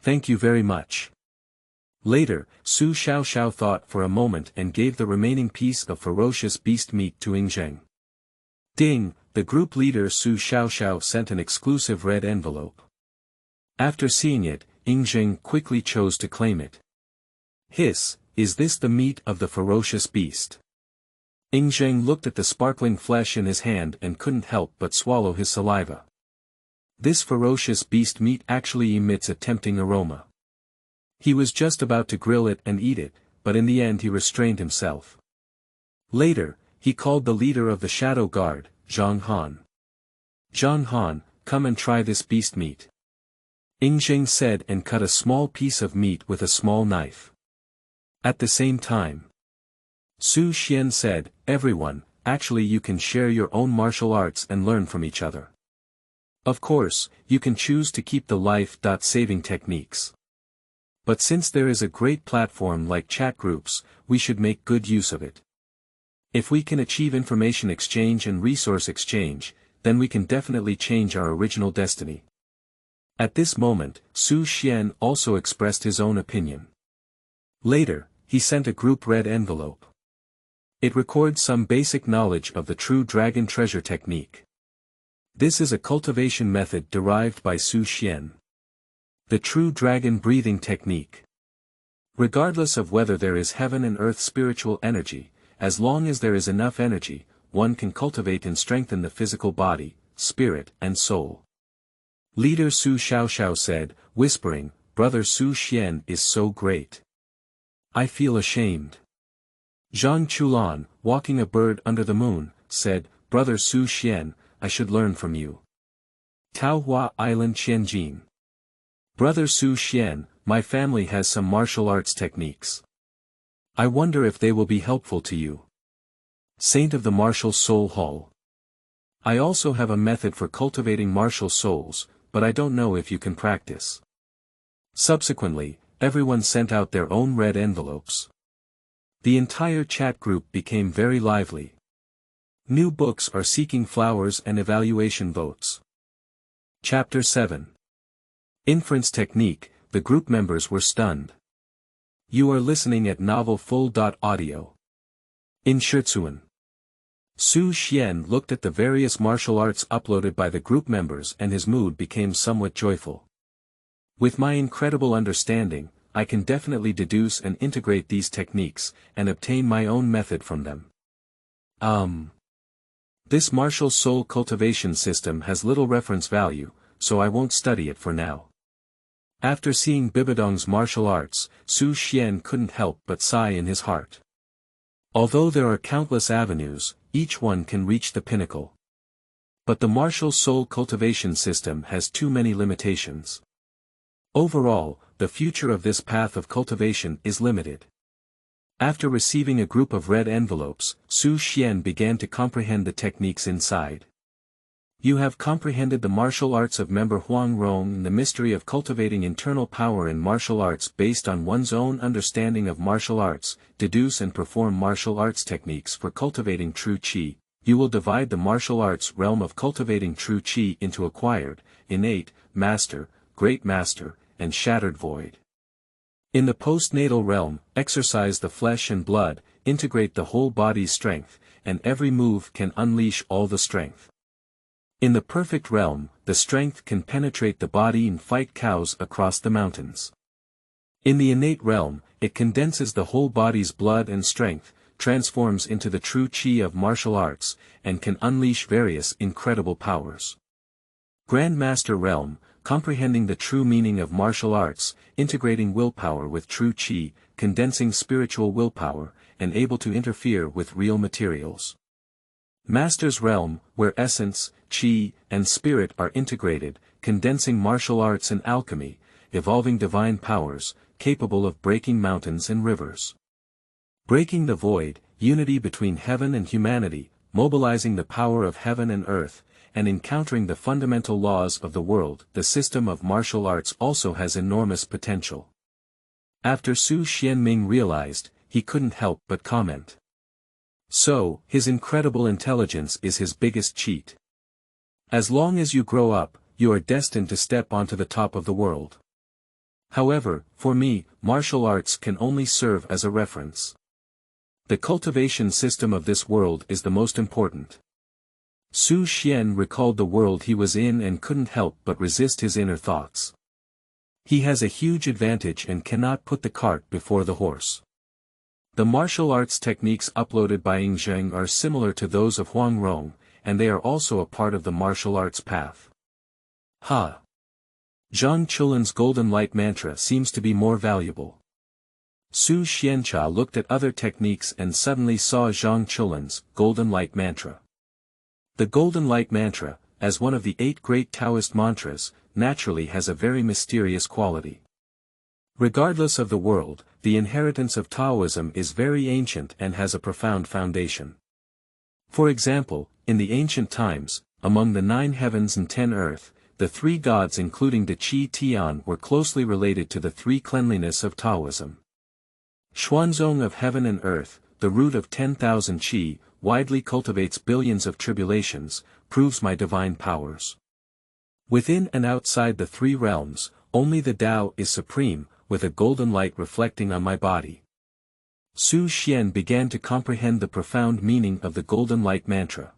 Thank you very much. Later, Su Xuan thought for a moment and gave the remaining piece of ferocious beast meat to Yunxi. Ding, the group leader Su Xuan sent an exclusive red envelope. After seeing it, Yunxi quickly chose to claim it. Hiss, is this the meat of the ferocious beast? Yunxi looked at the sparkling flesh in his hand and couldn't help but swallow his saliva. This ferocious beast meat actually emits a tempting aroma. He was just about to grill it and eat it, but in the end he restrained himself. Later, he called the leader of the Shadow Guard, Zhang Han. Zhang Han, come and try this beast meat. Yunxi said and cut a small piece of meat with a small knife. At the same time, Su Xuan said, everyone, actually you can share your own martial arts and learn from each other. Of course, you can choose to keep the life-saving techniques. But since there is a great platform like chat groups, we should make good use of it. If we can achieve information exchange and resource exchange, then we can definitely change our original destiny. At this moment, Su Xuan also expressed his own opinion. Later, he sent a group red envelope. It records some basic knowledge of the true dragon treasure technique. This is a cultivation method derived by Su Xuan. The true dragon breathing technique. Regardless of whether there is heaven and earth spiritual energy, as long as there is enough energy, one can cultivate and strengthen the physical body, spirit and soul. Leader Su Xuan said, whispering, Brother Su Xuan is so great. I feel ashamed. Zhang Chulan, walking a bird under the moon, said, Brother Su Xuan, I should learn from you. Taohua Island Qianjin. Brother Su Xuan, my family has some martial arts techniques. I wonder if they will be helpful to you. Saint of the Martial Soul Hall. I also have a method for cultivating martial souls, but I don't know if you can practice. Subsequently, everyone sent out their own red envelopes. The entire chat group became very lively. New books are seeking flowers and evaluation votes. Chapter 7. Inference Technique. The group members were stunned. You are listening at Novel Full.audio. In Su Xuan. Su Xuan looked at the various martial arts uploaded by the group members and his mood became somewhat joyful. With my incredible understanding, I can definitely deduce and integrate these techniques, and obtain my own method from them. This martial soul cultivation system has little reference value, so I won't study it for now. After seeing Bibidong's martial arts, Su Xuan couldn't help but sigh in his heart. Although there are countless avenues, each one can reach the pinnacle. But the martial soul cultivation system has too many limitations. Overall, the future of this path of cultivation is limited. After receiving a group of red envelopes, Su Xuan began to comprehend the techniques inside. You have comprehended the martial arts of Member Huang Rong and the mystery of cultivating internal power in martial arts based on one's own understanding of martial arts, deduce and perform martial arts techniques for cultivating true qi. You will divide the martial arts realm of cultivating true qi into acquired, innate, master, great master, and shattered void. In the postnatal realm, exercise the flesh and blood, integrate the whole body's strength, and every move can unleash all the strength. In the perfect realm, the strength can penetrate the body and fight cows across the mountains. In the innate realm, it condenses the whole body's blood and strength, transforms into the true qi of martial arts, and can unleash various incredible powers. Grand Master realm, comprehending the true meaning of martial arts, integrating willpower with true qi, condensing spiritual willpower, and able to interfere with real materials. Master's realm, where essence, qi, and spirit are integrated, condensing martial arts and alchemy, evolving divine powers, capable of breaking mountains and rivers. Breaking the void, unity between heaven and humanity, mobilizing the power of heaven and earth, and encountering the fundamental laws of the world. The system of martial arts also has enormous potential. After Su Xianming realized, he couldn't help but comment. So, his incredible intelligence is his biggest cheat. As long as you grow up, you are destined to step onto the top of the world. However, for me, martial arts can only serve as a reference. The cultivation system of this world is the most important. Su Xuan recalled the world he was in and couldn't help but resist his inner thoughts. He has a huge advantage and cannot put the cart before the horse. The martial arts techniques uploaded by Yingzheng are similar to those of Huang Rong, and they are also a part of the martial arts path. Zhang Chulan's golden light mantra seems to be more valuable. Su Xiancha looked at other techniques and suddenly saw Zhang Chulan's golden light mantra. The golden light mantra, as one of the 8 great Taoist mantras, naturally has a very mysterious quality. Regardless of the world, the inheritance of Taoism is very ancient and has a profound foundation. For example, in the ancient times, among the 9 heavens and 10 earth, the 3 gods including the Qi Tian were closely related to the 3 cleanliness of Taoism. Xuanzong of heaven and earth, the root of 10,000 Qi, widely cultivates billions of tribulations, proves my divine powers. Within and outside the 3 realms, only the Tao is supreme, with a golden light reflecting on my body. Su Xuan began to comprehend the profound meaning of the golden light mantra.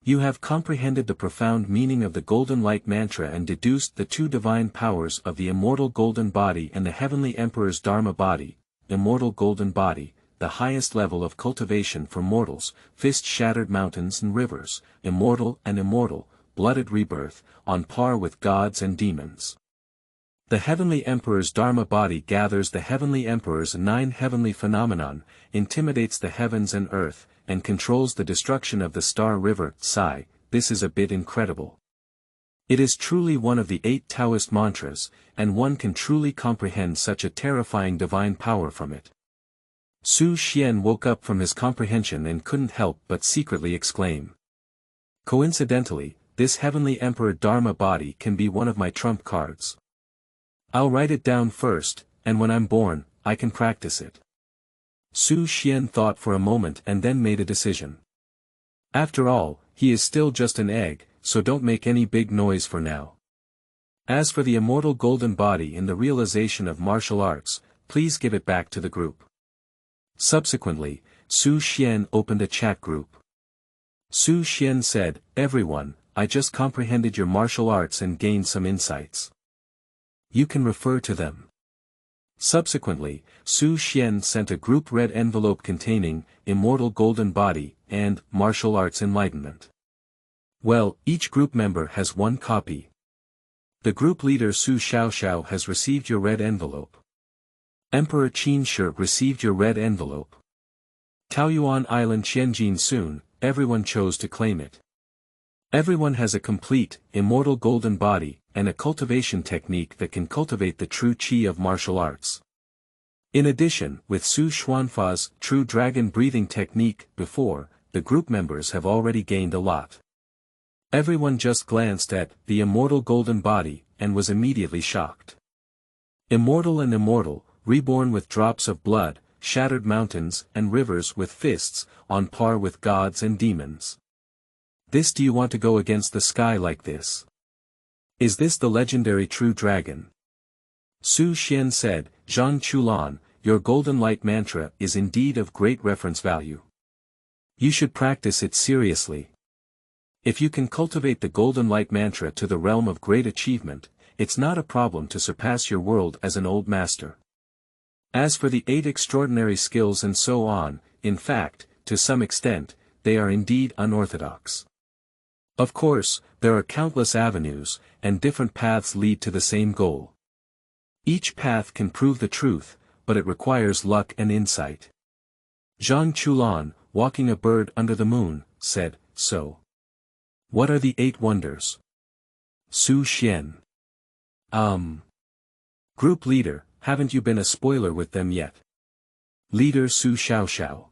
You have comprehended the profound meaning of the golden light mantra and deduced the 2 divine powers of the immortal golden body and the heavenly emperor's dharma body, immortal golden body, the highest level of cultivation for mortals, fist-shattered mountains and rivers, immortal and immortal, blooded rebirth, on par with gods and demons. The Heavenly Emperor's Dharma body gathers the Heavenly Emperor's 9 heavenly phenomenon, intimidates the heavens and earth, and controls the destruction of the star river, Psi. This is a bit incredible. It is truly one of the 8 Taoist mantras, and one can truly comprehend such a terrifying divine power from it. Su Xuan woke up from his comprehension and couldn't help but secretly exclaim. Coincidentally, this Heavenly Emperor Dharma body can be one of my trump cards. I'll write it down first, and when I'm born, I can practice it. Su Xuan thought for a moment and then made a decision. After all, he is still just an egg, so don't make any big noise for now. As for the immortal golden body in the realization of martial arts, please give it back to the group. Subsequently, Su Xuan opened a chat group. Su Xuan said, "Everyone, I just comprehended your martial arts and gained some insights. You can refer to them." Subsequently, Su Xuan sent a group red envelope containing Immortal Golden Body and Martial Arts Enlightenment. Well, each group member has one copy. The group leader Su Xiaoxiao has received your red envelope. Emperor Qin II received your red envelope. Taoyuan Island Qianjin soon, everyone chose to claim it. Everyone has a complete, immortal golden body, and a cultivation technique that can cultivate the true qi of martial arts. In addition, with Su Xuanfa's true dragon breathing technique before, the group members have already gained a lot. Everyone just glanced at the immortal golden body, and was immediately shocked. Immortal and immortal, reborn with drops of blood, shattered mountains and rivers with fists, on par with gods and demons. Do you want to go against the sky like this? Is this the legendary true dragon? Su Xuan said, "Zhang Chulan, your golden light mantra is indeed of great reference value. You should practice it seriously. If you can cultivate the golden light mantra to the realm of great achievement, it's not a problem to surpass your world as an old master. As for the 8 extraordinary skills and so on, in fact, to some extent, they are indeed unorthodox. Of course, there are countless avenues, and different paths lead to the same goal. Each path can prove the truth, but it requires luck and insight." Zhang Chulan, walking a bird under the moon, said, "So. What are the 8 wonders?" Su Xuan. Group leader, haven't you been a spoiler with them yet? Leader Su Xiaoxiao.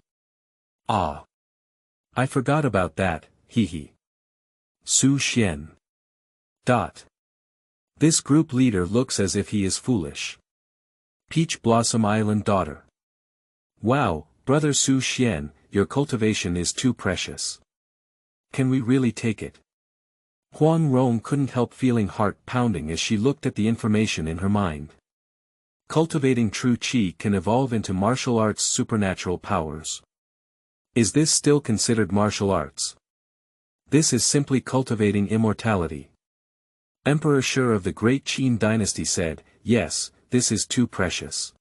Ah. I forgot about that, hehe. Su Xuan. This group leader looks as if he is foolish. Peach Blossom Island daughter. Wow, brother Su Xuan, your cultivation is too precious. Can we really take it? Huang Rong couldn't help feeling heart pounding as she looked at the information in her mind. Cultivating true qi can evolve into martial arts supernatural powers. Is this still considered martial arts? This is simply cultivating immortality. Emperor Shi of the Great Qin dynasty said, "Yes, this is too precious.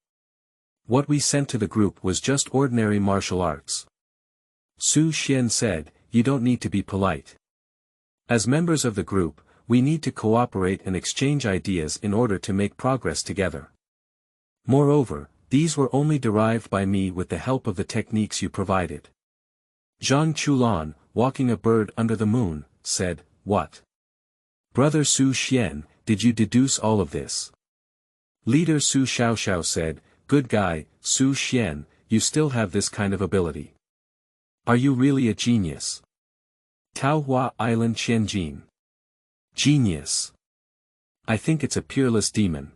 What we sent to the group was just ordinary martial arts." Su Xuan said, "You don't need to be polite. As members of the group, we need to cooperate and exchange ideas in order to make progress together. Moreover, these were only derived by me with the help of the techniques you provided." Zhang Chulan, walking a bird under the moon, said, "What? Brother Su Xuan, did you deduce all of this?" Leader Su Xiaoxiao said, "Good guy, Su Xuan, you still have this kind of ability. Are you really a genius?" Taohua Island Qianjin. Genius. I think it's a peerless demon.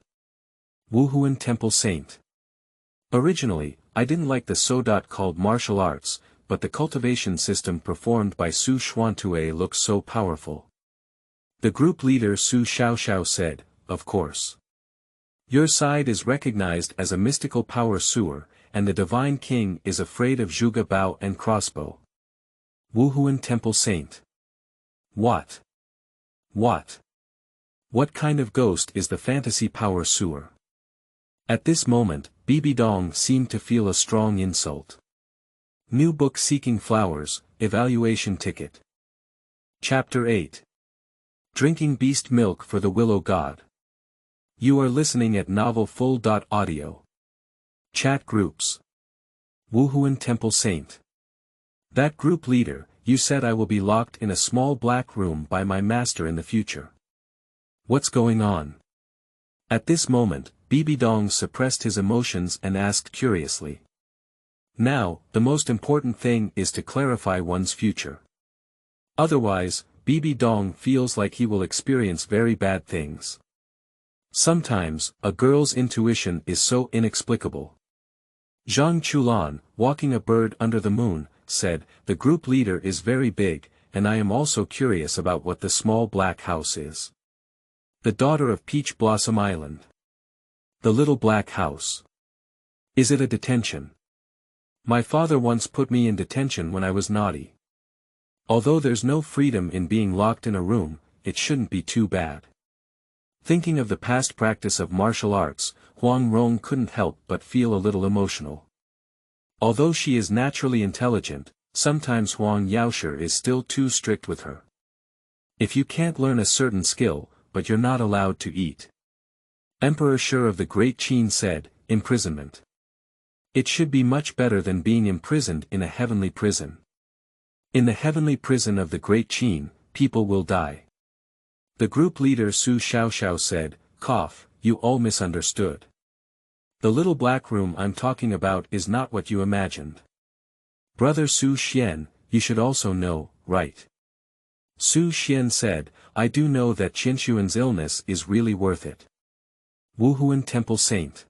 Wuhuan Temple Saint. Originally, I didn't like the so-called martial arts, but the cultivation system performed by Su Xuan looks so powerful. The group leader Su Xiaoxiao said, "Of course. Your side is recognized as a mystical power sewer, and the divine king is afraid of Zhuge Bao and crossbow." Wuhuan Temple Saint. What? What kind of ghost is the fantasy power sewer? At this moment, Bibi Dong seemed to feel a strong insult. New book Seeking Flowers, Evaluation Ticket. Chapter 8. Drinking Beast Milk for the Willow God. You are listening at Novel Full.audio. Chat groups. Wuhuan Temple Saint. That group leader, you said I will be locked in a small black room by my master in the future. What's going on? At this moment, Bibidong suppressed his emotions and asked curiously. Now, the most important thing is to clarify one's future. Otherwise, Bibidong feels like he will experience very bad things. Sometimes, a girl's intuition is so inexplicable. Zhang Chulan, walking a bird under the moon, said, the group leader is very big, and I am also curious about what the small black house is. The daughter of Peach Blossom Island. The little black house. Is it a detention? My father once put me in detention when I was naughty. Although there's no freedom in being locked in a room, it shouldn't be too bad. Thinking of the past practice of martial arts, Huang Rong couldn't help but feel a little emotional. Although she is naturally intelligent, sometimes Huang Yaoshi is still too strict with her. If you can't learn a certain skill, but you're not allowed to eat. Emperor Qin of the Great Qin said, imprisonment. It should be much better than being imprisoned in a heavenly prison. In the heavenly prison of the Great Qin, people will die. The group leader Su Xuan said, cough, you all misunderstood. The little black room I'm talking about is not what you imagined. Brother Su Xuan, you should also know, right? Su Xuan said, I do know that Qinshuan's illness is really worth it. Wuhuan Temple Saint.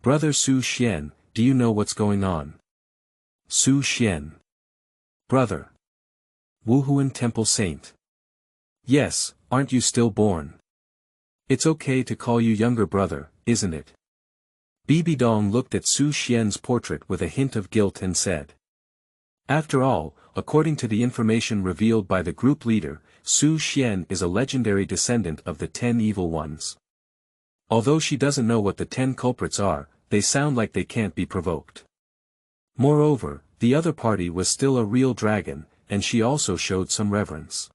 Brother Su Xuan, do you know what's going on? Su Xuan. Brother. Wuhuan Temple Saint. Yes, aren't you stillborn? It's okay to call you younger brother, isn't it? Bibidong looked at Su Xuan's portrait with a hint of guilt and said. After all, according to the information revealed by the group leader, Su Xuan is a legendary descendant of the 10 evil ones. Although she doesn't know what the 10 culprits are, they sound like they can't be provoked. Moreover, the other party was still a real dragon, and she also showed some reverence.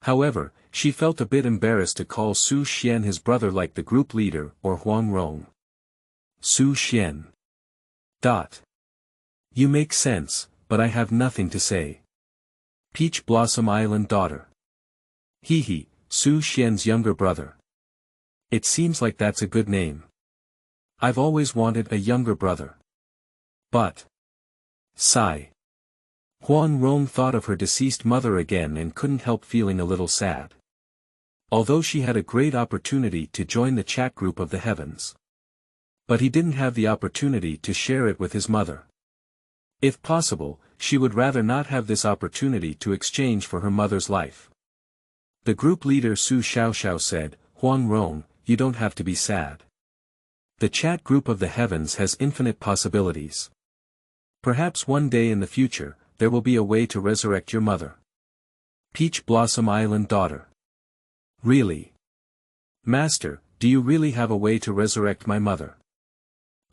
However, she felt a bit embarrassed to call Su Xuan his brother like the group leader or Huang Rong. Su Xuan. You make sense, but I have nothing to say. Peach Blossom Island daughter. He, Su Xuan's younger brother. It seems like that's a good name. I've always wanted a younger brother. But. Sigh. Huang Rong thought of her deceased mother again and couldn't help feeling a little sad. Although she had a great opportunity to join the chat group of the heavens. But he didn't have the opportunity to share it with his mother. If possible, she would rather not have this opportunity to exchange for her mother's life. The group leader Su Xuan said, Huang Rong, you don't have to be sad. The chat group of the heavens has infinite possibilities. Perhaps one day in the future, there will be a way to resurrect your mother. Peach Blossom Island daughter. Really? Master, do you really have a way to resurrect my mother?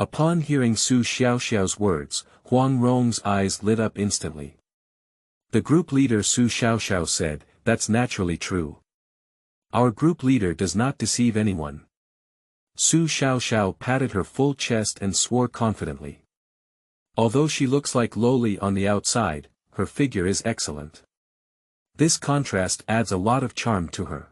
Upon hearing Su Xuan's words, Huang Rong's eyes lit up instantly. The group leader Su Xuan said, that's naturally true. Our group leader does not deceive anyone. Su Xuan patted her full chest and swore confidently. Although she looks like lowly on the outside, her figure is excellent. This contrast adds a lot of charm to her.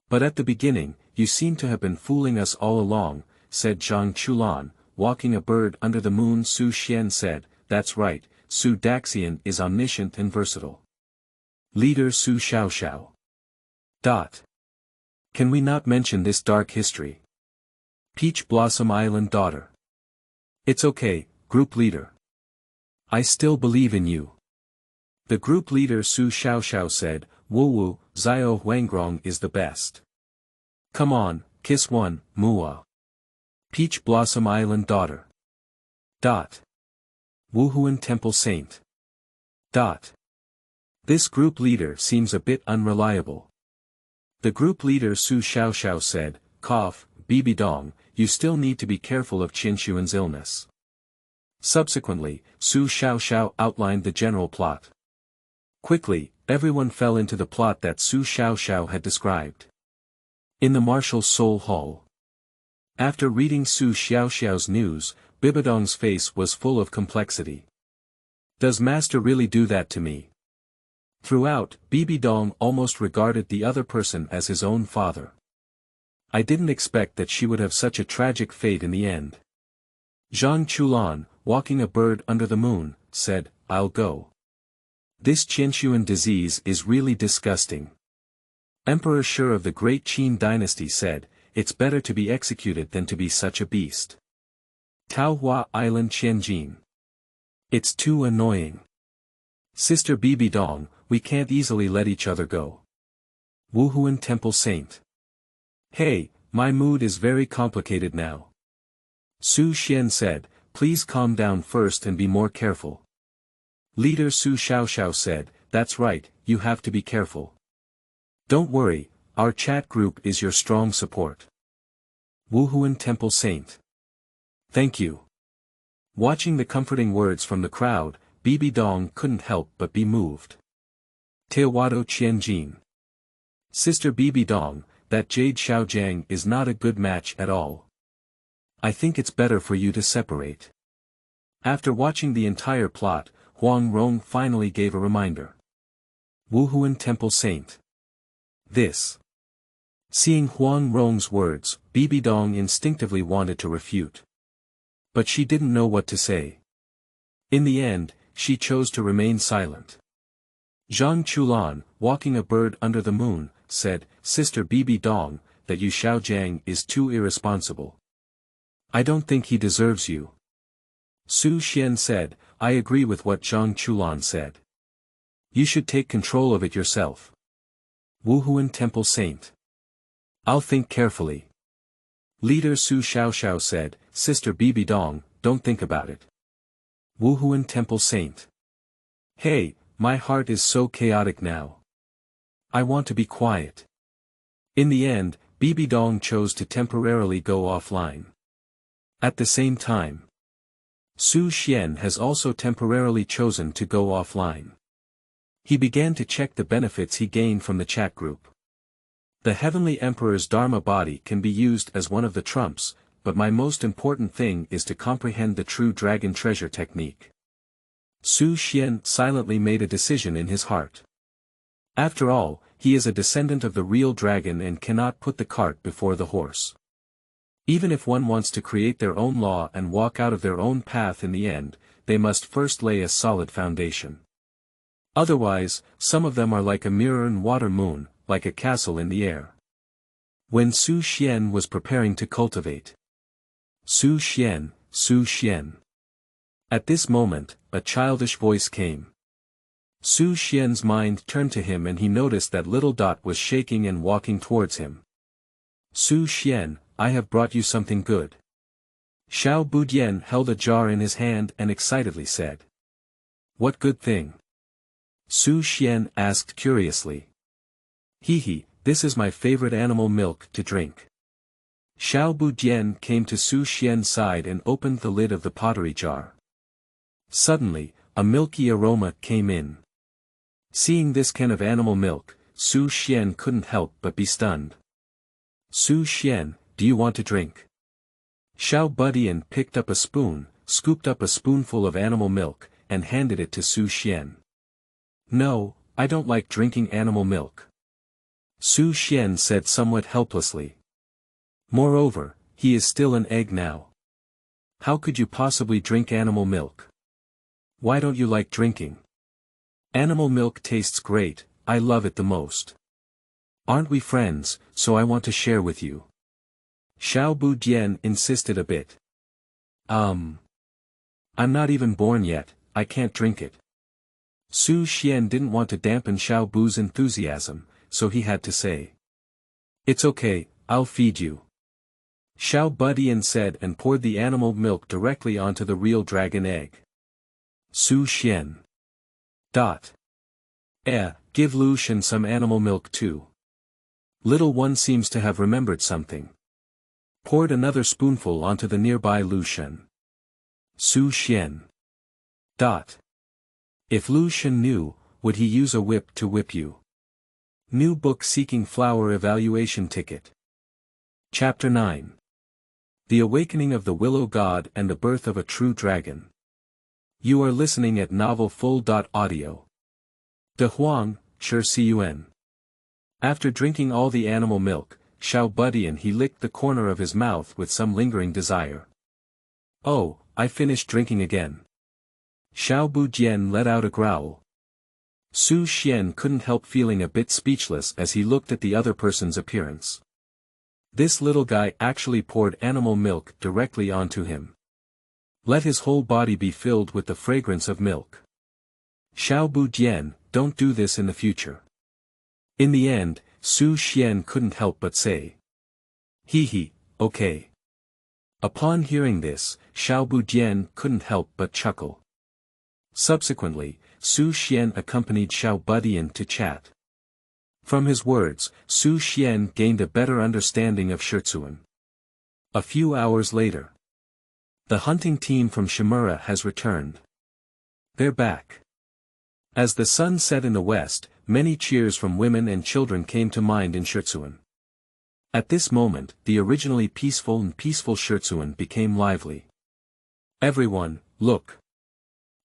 But at the beginning, you seem to have been fooling us all along, said Zhang Chulan, walking a bird under the moon. Su Xuan said, that's right, Su Daxian is omniscient and versatile. Leader Su Xuan. Can we not mention this dark history? Peach Blossom Island daughter. It's okay, group leader. I still believe in you. The group leader Su Xuan said, Wu Zio Wangrong is the best. Come on, kiss one, Mua. Peach Blossom Island daughter. Wuhuan Temple Saint. This group leader seems a bit unreliable. The group leader Su Xuan said, cough, Bibidong, you still need to be careful of Qinshuan's illness. Subsequently, Su Xuan outlined the general plot. Quickly, everyone fell into the plot that Su Xuan had described. In the Martial Soul Hall. After reading Su Xiaoxiao's news, Bibidong's face was full of complexity. Does Master really do that to me? Throughout, Bibidong almost regarded the other person as his own father. I didn't expect that she would have such a tragic fate in the end. Zhang Chulan, walking a bird under the moon, said, I'll go. This Qianxuan disease is really disgusting. Emperor Shi of the Great Qin dynasty said, it's better to be executed than to be such a beast. Taohua Island Qianjin. It's too annoying. Sister Bibidong, we can't easily let each other go. Wuhuan Temple Saint. Hey, my mood is very complicated now. Su Xuan said, please calm down first and be more careful. Leader Su Xiaoxiao said, that's right, you have to be careful. Don't worry, our chat group is your strong support. Wuhuan Temple Saint. Thank you. Watching the comforting words from the crowd, Bibidong couldn't help but be moved. Teowado Qianjin. Sister Bibidong, that Jade Xiaojiang is not a good match at all. I think it's better for you to separate. After watching the entire plot, Huang Rong finally gave a reminder. Wuhuan Temple Saint. This. Seeing Huang Rong's words, Bibidong instinctively wanted to refute. But she didn't know what to say. In the end, she chose to remain silent. Zhang Chulan, walking a bird under the moon, said, Sister Bibidong, that Yu Xiaojiang is too irresponsible. I don't think he deserves you. Su Xuan said, I agree with what Zhang Chulan said. You should take control of it yourself. Wuhuan Temple Saint. I'll think carefully. Leader Su Xiaoxiao said, Sister Bibidong, don't think about it. Wuhuan Temple Saint. Hey, my heart is so chaotic now. I want to be quiet. In the end, Bibidong chose to temporarily go offline. At the same time, Su Xuan has also temporarily chosen to go offline. He began to check the benefits he gained from the chat group. The Heavenly Emperor's Dharma body can be used as one of the trumps, but my most important thing is to comprehend the true dragon treasure technique. Su Xuan silently made a decision in his heart. After all, he is a descendant of the real dragon and cannot put the cart before the horse. Even if one wants to create their own law and walk out of their own path in the end, they must first lay a solid foundation. Otherwise, some of them are like a mirror and water moon, like a castle in the air. When Su Xuan was preparing to cultivate. Su Xuan, Su Xuan. At this moment, a childish voice came. Su Xuan's mind turned to him and he noticed that little Dot was shaking and walking towards him. Su Xuan, I have brought you something good. Xiao Budian held a jar in his hand and excitedly said. What good thing? Su Xuan asked curiously. Hehe, this is my favorite animal milk to drink. Xiao Budian came to Su Xuan's side and opened the lid of the pottery jar. Suddenly, a milky aroma came in. Seeing this can of animal milk, Su Xuan couldn't help but be stunned. Su Xuan, do you want to drink? Xiao Budian picked up a spoon, scooped up a spoonful of animal milk, and handed it to Su Xuan. No, I don't like drinking animal milk. Su Xuan said somewhat helplessly. Moreover, he is still an egg now. How could you possibly drink animal milk? Why don't you like drinking? Animal milk tastes great, I love it the most. Aren't we friends, so I want to share with you. Xiao Budian insisted a bit. I'm not even born yet, I can't drink it. Su Xuan didn't want to dampen Xiao Bu's enthusiasm, so he had to say. It's okay, I'll feed you. Xiao Budian said and poured the animal milk directly onto the real dragon egg. Su Xuan. Give Liushen some animal milk too. Little one seems to have remembered something. Poured another spoonful onto the nearby Liushen. Su Xuan. If Liushen knew, would he use a whip to whip you? New book seeking flower evaluation ticket. Chapter 9. The Awakening of the Willow God and the Birth of a True Dragon. You are listening at Novel Full.audio. Dahuangshi Village. After drinking all the animal milk, Zhutian he licked the corner of his mouth with some lingering desire. Oh, I finished drinking again. Zhutian let out a growl. Su Xuan couldn't help feeling a bit speechless as he looked at the other person's appearance. This little guy actually poured animal milk directly onto him. Let his whole body be filled with the fragrance of milk. Zhutian, don't do this in the future. In the end, Su Xuan couldn't help but say. Hee, okay. Upon hearing this, Zhutian couldn't help but chuckle. Subsequently, Su Xuan accompanied Zhutian to chat. From his words, Su Xuan gained a better understanding of Su Xuan. A few hours later. The hunting team from Hmph has returned. They're back. As the sun set in the west, many cheers from women and children came to mind in Su Xuan. At this moment, the originally peaceful Su Xuan became lively. Everyone, look.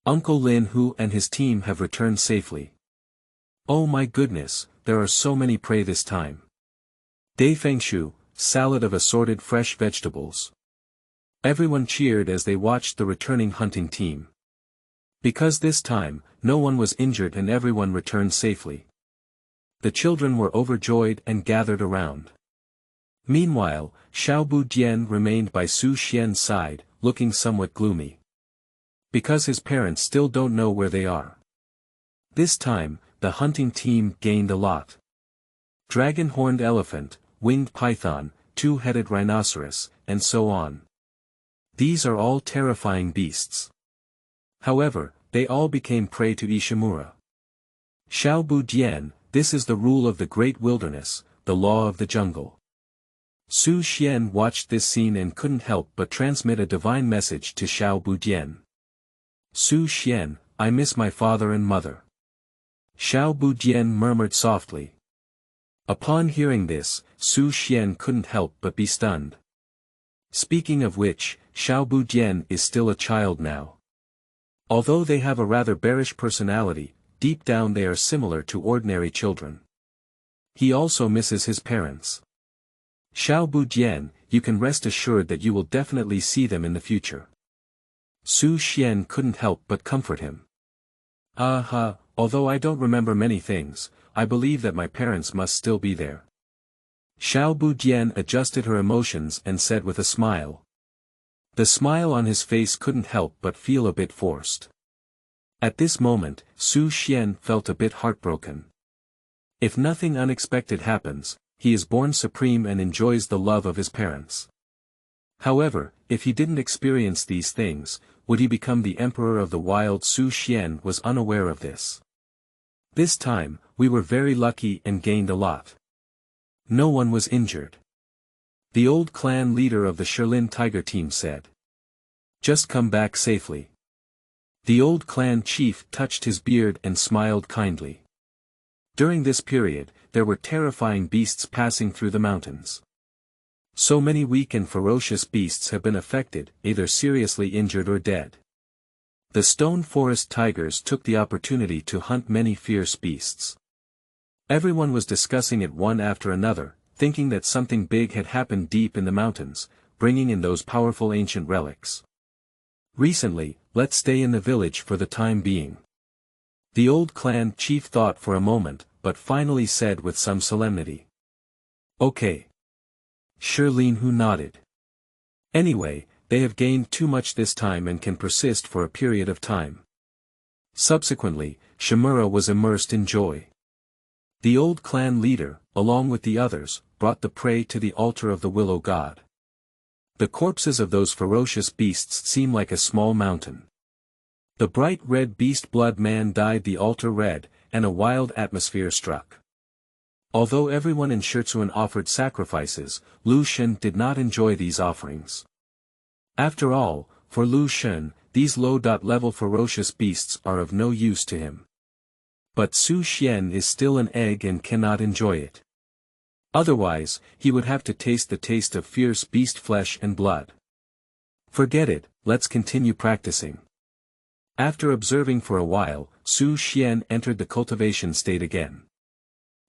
Uncle Lin Hu and his team have returned safely. Oh my goodness, there are so many prey this time. Dahuangshi, salad of assorted fresh vegetables. Everyone cheered as they watched the returning hunting team. Because this time, no one was injured and everyone returned safely. The children were overjoyed and gathered around. Meanwhile, Zhutian remained by Su Xuan's side, looking somewhat gloomy. Because his parents still don't know where they are. This time, the hunting team gained a lot. Dragon-horned elephant, winged python, two-headed rhinoceros, and so on. These are all terrifying beasts. However, they all became prey to Ishimura. Zhutian, this is the rule of the great wilderness, the law of the jungle. Su Xuan watched this scene and couldn't help but transmit a divine message to Zhutian. Su Xuan, I miss my father and mother. Zhutian murmured softly. Upon hearing this, Su Xuan couldn't help but be stunned. Speaking of which, Zhutian is still a child now. Although they have a rather bearish personality, deep down they are similar to ordinary children. He also misses his parents. Zhutian, you can rest assured that you will definitely see them in the future. Su Xuan couldn't help but comfort him. Although I don't remember many things, I believe that my parents must still be there. Zhutian adjusted her emotions and said with a smile. The smile on his face couldn't help but feel a bit forced. At this moment, Su Xuan felt a bit heartbroken. If nothing unexpected happens, he is born supreme and enjoys the love of his parents. However, if he didn't experience these things, would he become the Emperor of the Wild? Su Xuan was unaware of this. This time, we were very lucky and gained a lot. No one was injured. The old clan leader of the Shaolin Tiger team said. Just come back safely. The old clan chief touched his beard and smiled kindly. During this period, there were terrifying beasts passing through the mountains. So many weak and ferocious beasts have been affected, either seriously injured or dead. The stone forest tigers took the opportunity to hunt many fierce beasts. Everyone was discussing it one after another, thinking that something big had happened deep in the mountains, bringing in those powerful ancient relics. Recently, let's stay in the village for the time being. The old clan chief thought for a moment, but finally said with some solemnity. Okay. Lin Hu nodded. Anyway, they have gained too much this time and can persist for a period of time. Subsequently, Hmph was immersed in joy. The old clan leader, along with the others, brought the prey to the altar of the Willow God. The corpses of those ferocious beasts seem like a small mountain. The bright red beast blood man dyed the altar red, and a wild atmosphere struck. Although everyone in Su Xuan offered sacrifices, Liushen did not enjoy these offerings. After all, for Liushen, these low-level ferocious beasts are of no use to him. But Su Xuan is still an egg and cannot enjoy it. Otherwise, he would have to taste the taste of fierce beast flesh and blood. Forget it, let's continue practicing. After observing for a while, Su Xuan entered the cultivation state again.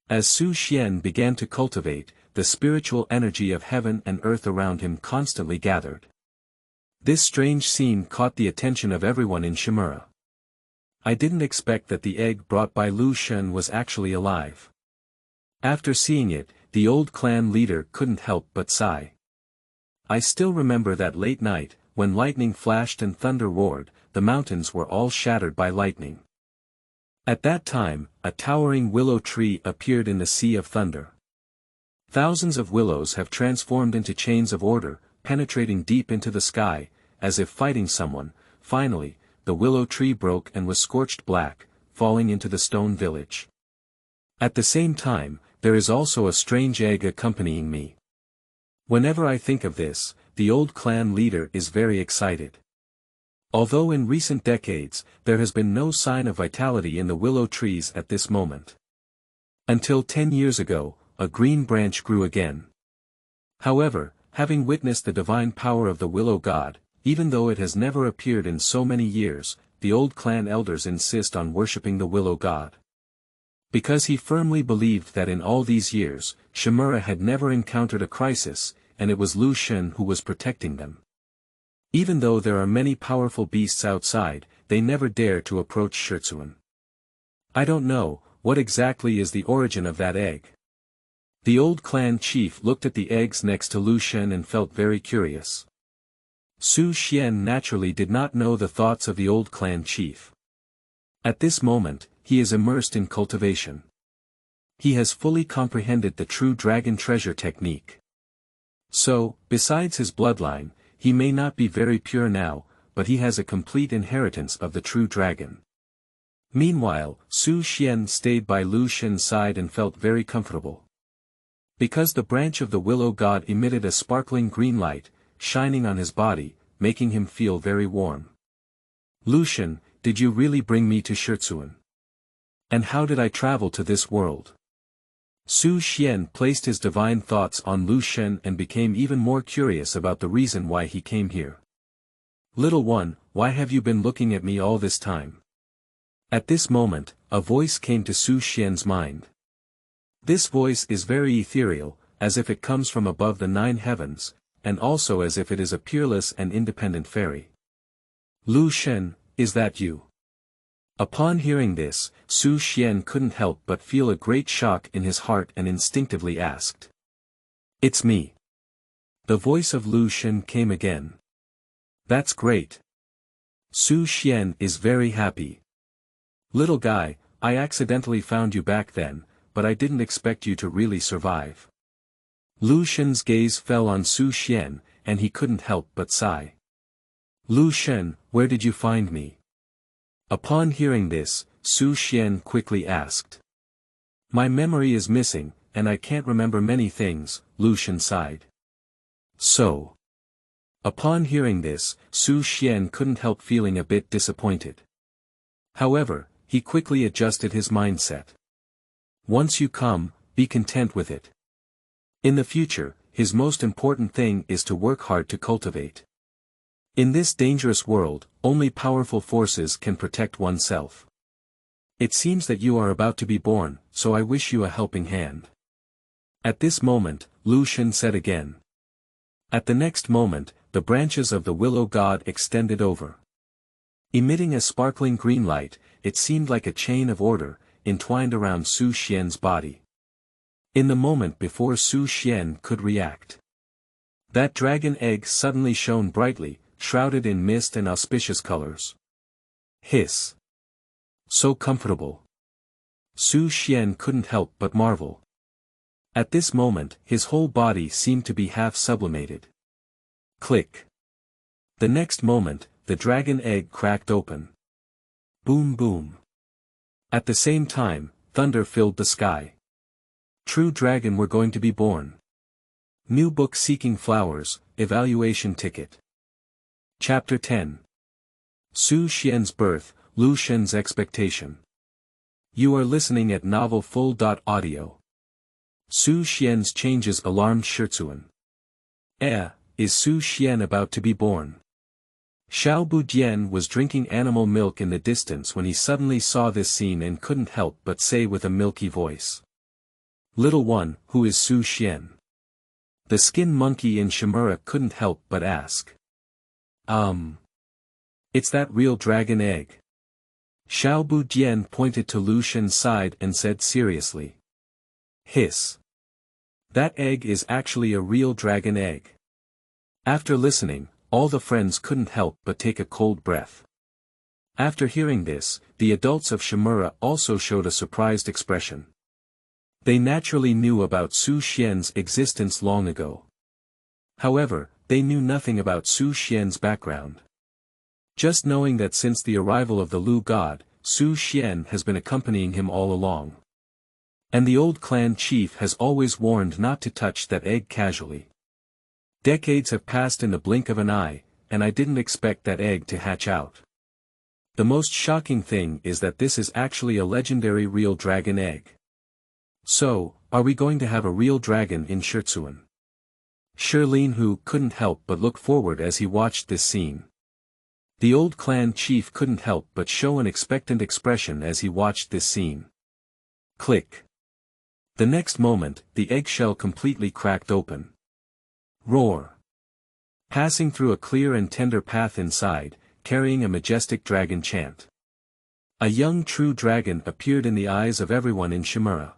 As Su Xuan began to cultivate, the spiritual energy of heaven and earth around him constantly gathered. This strange scene caught the attention of everyone in Hmph. I didn't expect that the egg brought by Liushen was actually alive. After seeing it, the old clan leader couldn't help but sigh. I still remember that late night, when lightning flashed and thunder roared, the mountains were all shattered by lightning. At that time, a towering willow tree appeared in the sea of thunder. Thousands of willows have transformed into chains of order, penetrating deep into the sky, as if fighting someone. Finally, the willow tree broke and was scorched black, falling into the stone village. At the same time, there is also a strange egg accompanying me. Whenever I think of this, the old clan leader is very excited. Although in recent decades, there has been no sign of vitality in the willow trees at this moment. Until 10 years ago, a green branch grew again. However, having witnessed the divine power of the Willow God, even though it has never appeared in so many years, the old clan elders insist on worshipping the Willow God. Because he firmly believed that in all these years, Hmph had never encountered a crisis, and it was Liushen who was protecting them. Even though there are many powerful beasts outside, they never dare to approach Su Xuan. I don't know, what exactly is the origin of that egg? The old clan chief looked at the eggs next to Liushen and felt very curious. Su Xuan naturally did not know the thoughts of the old clan chief. At this moment, he is immersed in cultivation. He has fully comprehended the true dragon treasure technique. So, besides his bloodline, he may not be very pure now, but he has a complete inheritance of the true dragon. Meanwhile, Su Xuan stayed by Liushen's side and felt very comfortable. Because the branch of the Willow God emitted a sparkling green light, shining on his body, making him feel very warm. Liushen, did you really bring me to Su Xuan? And how did I travel to this world? Su Xuan placed his divine thoughts on Liushen and became even more curious about the reason why he came here. Little one, why have you been looking at me all this time? At this moment, a voice came to Su Xuan's mind. This voice is very ethereal, as if it comes from above the 9 heavens, and also as if it is a peerless and independent fairy. Liushen, is that you? Upon hearing this, Su Xuan couldn't help but feel a great shock in his heart and instinctively asked. It's me. The voice of Liushen came again. That's great. Su Xuan is very happy. Little guy, I accidentally found you back then, but I didn't expect you to really survive. Liushen's gaze fell on Su Xuan, and he couldn't help but sigh. Liushen, where did you find me? Upon hearing this, Su Xuan quickly asked. My memory is missing, and I can't remember many things, Liushen sighed. So. Upon hearing this, Su Xuan couldn't help feeling a bit disappointed. However, he quickly adjusted his mindset. Once you come, be content with it. In the future, his most important thing is to work hard to cultivate. In this dangerous world, only powerful forces can protect oneself. It seems that you are about to be born, so I wish you a helping hand. At this moment, Liushen said again. At the next moment, the branches of the Willow God extended over. Emitting a sparkling green light, it seemed like a chain of order, entwined around Su Xuan's body. In the moment before Su Xuan could react, that dragon egg suddenly shone brightly, shrouded in mist and auspicious colors. Hiss. So comfortable. Su Xuan couldn't help but marvel. At this moment, his whole body seemed to be half sublimated. Click. The next moment, the dragon egg cracked open. Boom boom. At the same time, thunder filled the sky. True dragon were going to be born. New book Seeking Flowers, Evaluation Ticket. Chapter 10. Su Xuan's birth, Liushen's expectation. You are listening at novelfull.audio. Su Xian's changes alarmed Su Xuan. Is Su Xian about to be born? Xiao Budian was drinking animal milk in the distance when he suddenly saw this scene and couldn't help but say with a milky voice. Little one, who is Su Xian? The skin monkey in Shimura couldn't help but ask. It's that real dragon egg. Xiao Budian pointed to Liushen's side and said seriously. Hiss. That egg is actually a real dragon egg. After listening, all the friends couldn't help but take a cold breath. After hearing this, the adults of Shimura also showed a surprised expression. They naturally knew about Su Xian's existence long ago. However, they knew nothing about Su Xian's background. Just knowing that since the arrival of the Lu god, Su Xian has been accompanying him all along. And the old clan chief has always warned not to touch that egg casually. Decades have passed in the blink of an eye, and I didn't expect that egg to hatch out. The most shocking thing is that this is actually a legendary real dragon egg. So, are we going to have a real dragon in Su Xuan? Lin couldn't help but look forward as he watched this scene. The old clan chief couldn't help but show an expectant expression as he watched this scene. Click. The next moment, the eggshell completely cracked open. Roar. Passing through a clear and tender path inside, carrying a majestic dragon chant. A young true dragon appeared in the eyes of everyone in Shimura.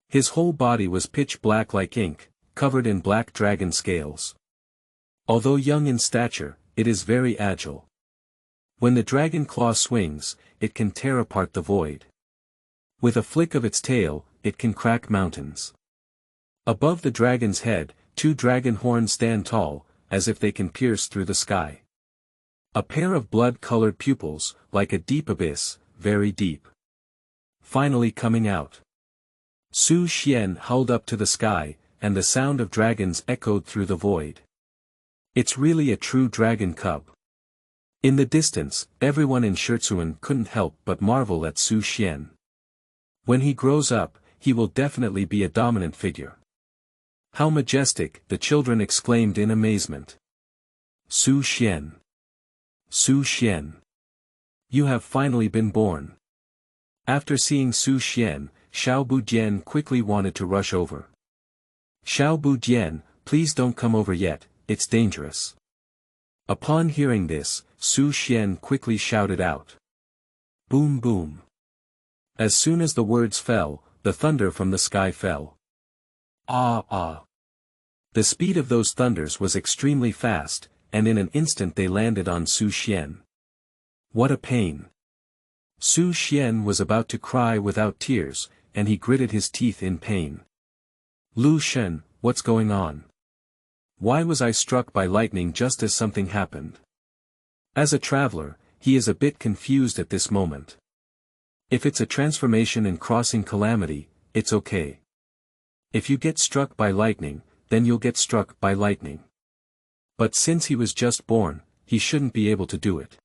His whole body was pitch black like ink, covered in black dragon scales. Although young in stature, it is very agile. When the dragon claw swings, it can tear apart the void. With a flick of its tail, it can crack mountains. Above the dragon's head, 2 dragon horns stand tall, as if they can pierce through the sky. A pair of blood-colored pupils, like a deep abyss, very deep. Finally coming out. Su Xian held up to the sky, and the sound of dragons echoed through the void. It's really a true dragon cub. In the distance, everyone in Su Xuan couldn't help but marvel at Su Xian. When he grows up, he will definitely be a dominant figure. How majestic, the children exclaimed in amazement. Su Xian. Su Xian. You have finally been born. After seeing Su Xian, Xiao Budian quickly wanted to rush over. Xiao Budian, please don't come over yet, it's dangerous. Upon hearing this, Su Xian quickly shouted out. Boom boom. As soon as the words fell, the thunder from the sky fell. Ah. The speed of those thunders was extremely fast, and in an instant they landed on Su Xian. What a pain. Su Xian was about to cry without tears, and he gritted his teeth in pain. Liushen, what's going on? Why was I struck by lightning just as something happened? As a traveler, he is a bit confused at this moment. If it's a transformation and crossing calamity, it's okay. If you get struck by lightning, then you'll get struck by lightning. But since he was just born, he shouldn't be able to do it.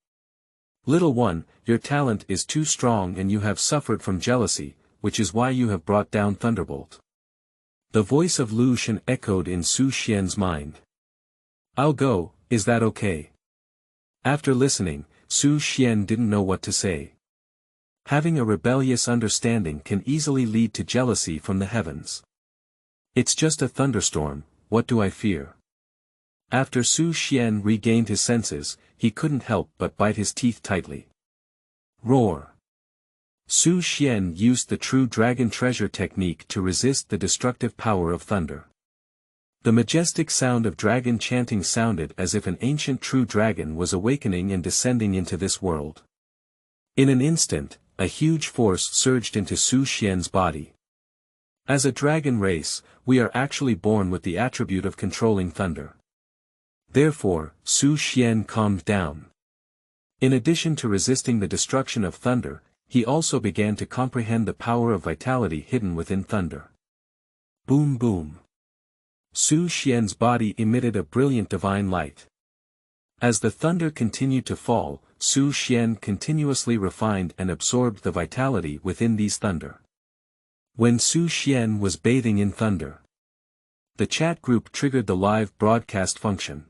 Little one, your talent is too strong and you have suffered from jealousy, which is why you have brought down Thunderbolt. The voice of Liushen echoed in Su Xian's mind. I'll go, is that okay? After listening, Su Xian didn't know what to say. Having a rebellious understanding can easily lead to jealousy from the heavens. It's just a thunderstorm, what do I fear? After Su Xian regained his senses, he couldn't help but bite his teeth tightly. Roar. Su Xian used the true dragon treasure technique to resist the destructive power of thunder. The majestic sound of dragon chanting sounded as if an ancient true dragon was awakening and descending into this world. In an instant, a huge force surged into Su Xian's body. As a dragon race, we are actually born with the attribute of controlling thunder. Therefore, Su Xian calmed down. In addition to resisting the destruction of thunder, he also began to comprehend the power of vitality hidden within thunder. Boom boom. Su Xian's body emitted a brilliant divine light. As the thunder continued to fall, Su Xian continuously refined and absorbed the vitality within these thunder. When Su Xuan was bathing in thunder. The chat group triggered the live broadcast function.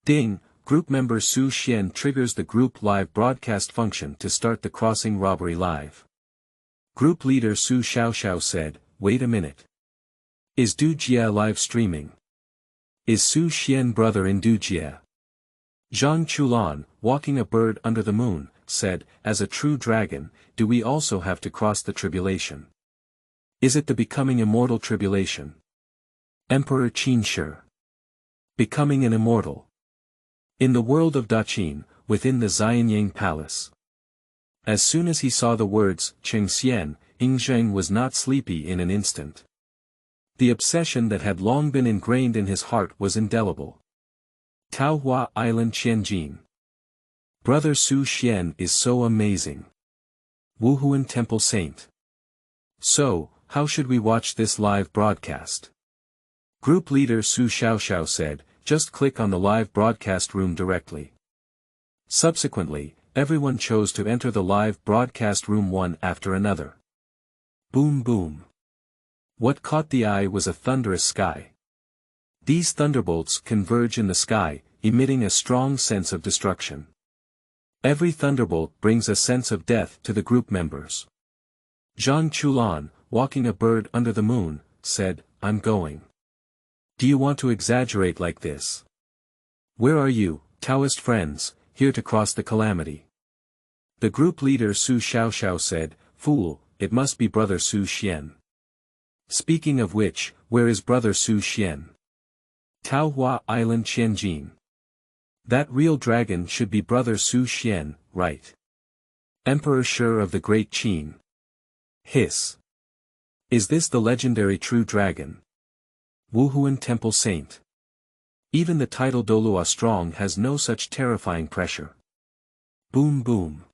Ding, group member Su Xuan triggers the group live broadcast function to start the crossing robbery live. Group leader Su Xiaoxiao said, "Wait a minute. Is Dujia live streaming? Is Su Xuan brother in Dujia?" Zhang Chulan, walking a bird under the moon, said, "As a true dragon, do we also have to cross the tribulation? Is it the becoming immortal tribulation? Emperor Qin II. Becoming an immortal. In the world of Daxian, within the Xianyang Palace." As soon as he saw the words, Chengxian, Yingzheng was not sleepy in an instant. The obsession that had long been ingrained in his heart was indelible. Taohua Island Qianjin. Brother Su Xuan is so amazing. Wuhuan Temple Saint. So, how should we watch this live broadcast? Group leader Su Xiaoxiao said, "Just click on the live broadcast room directly." Subsequently, everyone chose to enter the live broadcast room one after another. Boom boom. What caught the eye was a thunderous sky. These thunderbolts converge in the sky, emitting a strong sense of destruction. Every thunderbolt brings a sense of death to the group members. Zhang Chulan, walking a bird under the moon, said, "I'm going. Do you want to exaggerate like this? Where are you, Taoist friends, here to cross the calamity?" The group leader Su Xiaoxiao said, "Fool, it must be brother Su Xuan. Speaking of which, where is brother Su Xuan?" Taohua Island Qianjin. That real dragon should be brother Su Xuan, right? Emperor Shi of the Great Qin. Hiss. Is this the legendary true dragon? Wuhuan Temple Saint. Even the title Dolua Strong has no such terrifying pressure. Boom boom.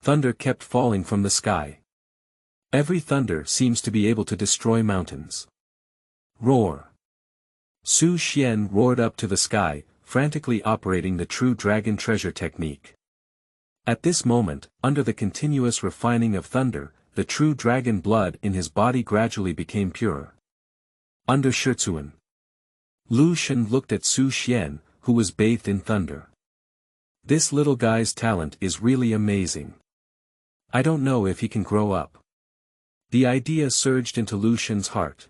Thunder kept falling from the sky. Every thunder seems to be able to destroy mountains. Roar. Su Xuan roared up to the sky, frantically operating the true dragon treasure technique. At this moment, under the continuous refining of thunder, the true dragon blood in his body gradually became purer. Under Su Xuan. Liushen looked at Su Xuan, who was bathed in thunder. This little guy's talent is really amazing. I don't know if he can grow up. The idea surged into Liushen's heart.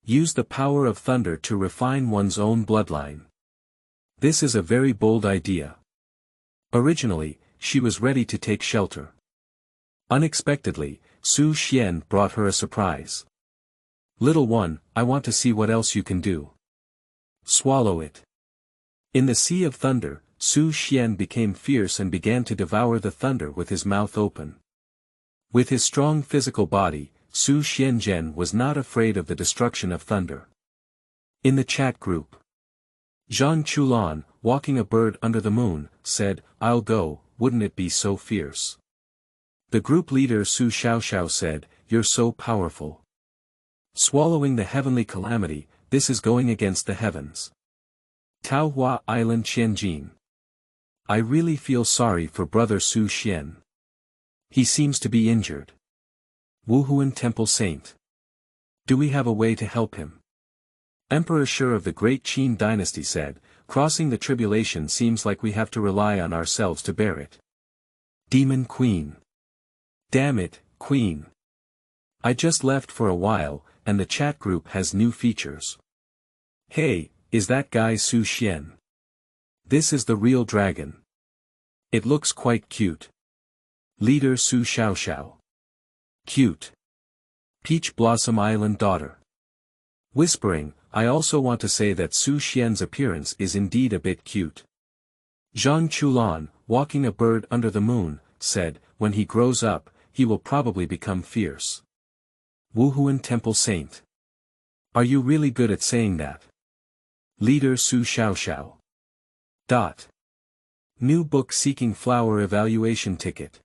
Use the power of thunder to refine one's own bloodline. This is a very bold idea. Originally, she was ready to take shelter. Unexpectedly, Su Xuan brought her a surprise. "Little one, I want to see what else you can do. Swallow it." In the sea of thunder, Su Xuan became fierce and began to devour the thunder with his mouth open. With his strong physical body, Su Xianzhen was not afraid of the destruction of thunder. In the chat group, Zhang Chulan, walking a bird under the moon, said, "I'll go, wouldn't it be so fierce?" The group leader Su Xiaoxiao said, "You're so powerful. Swallowing the heavenly calamity, this is going against the heavens." Taohua Island Qianjin. I really feel sorry for brother Su Xuan. He seems to be injured. Wuhuan Temple Saint. Do we have a way to help him? Emperor Shi of the Great Qin dynasty said, "Crossing the tribulation seems like we have to rely on ourselves to bear it." Demon Queen. Damn it, Queen. I just left for a while, and the chat group has new features. Hey, is that guy Su Xuan? This is the real dragon. It looks quite cute. Leader Su Xiaoxiao. Cute. Peach Blossom Island daughter. Whispering, I also want to say that Su Xuan's appearance is indeed a bit cute. Zhang Chulan, walking a bird under the moon, said, "When he grows up, he will probably become fierce." Wuhuan Temple Saint. Are you really good at saying that? Leader Su Xiaoxiao. New book seeking flower evaluation ticket.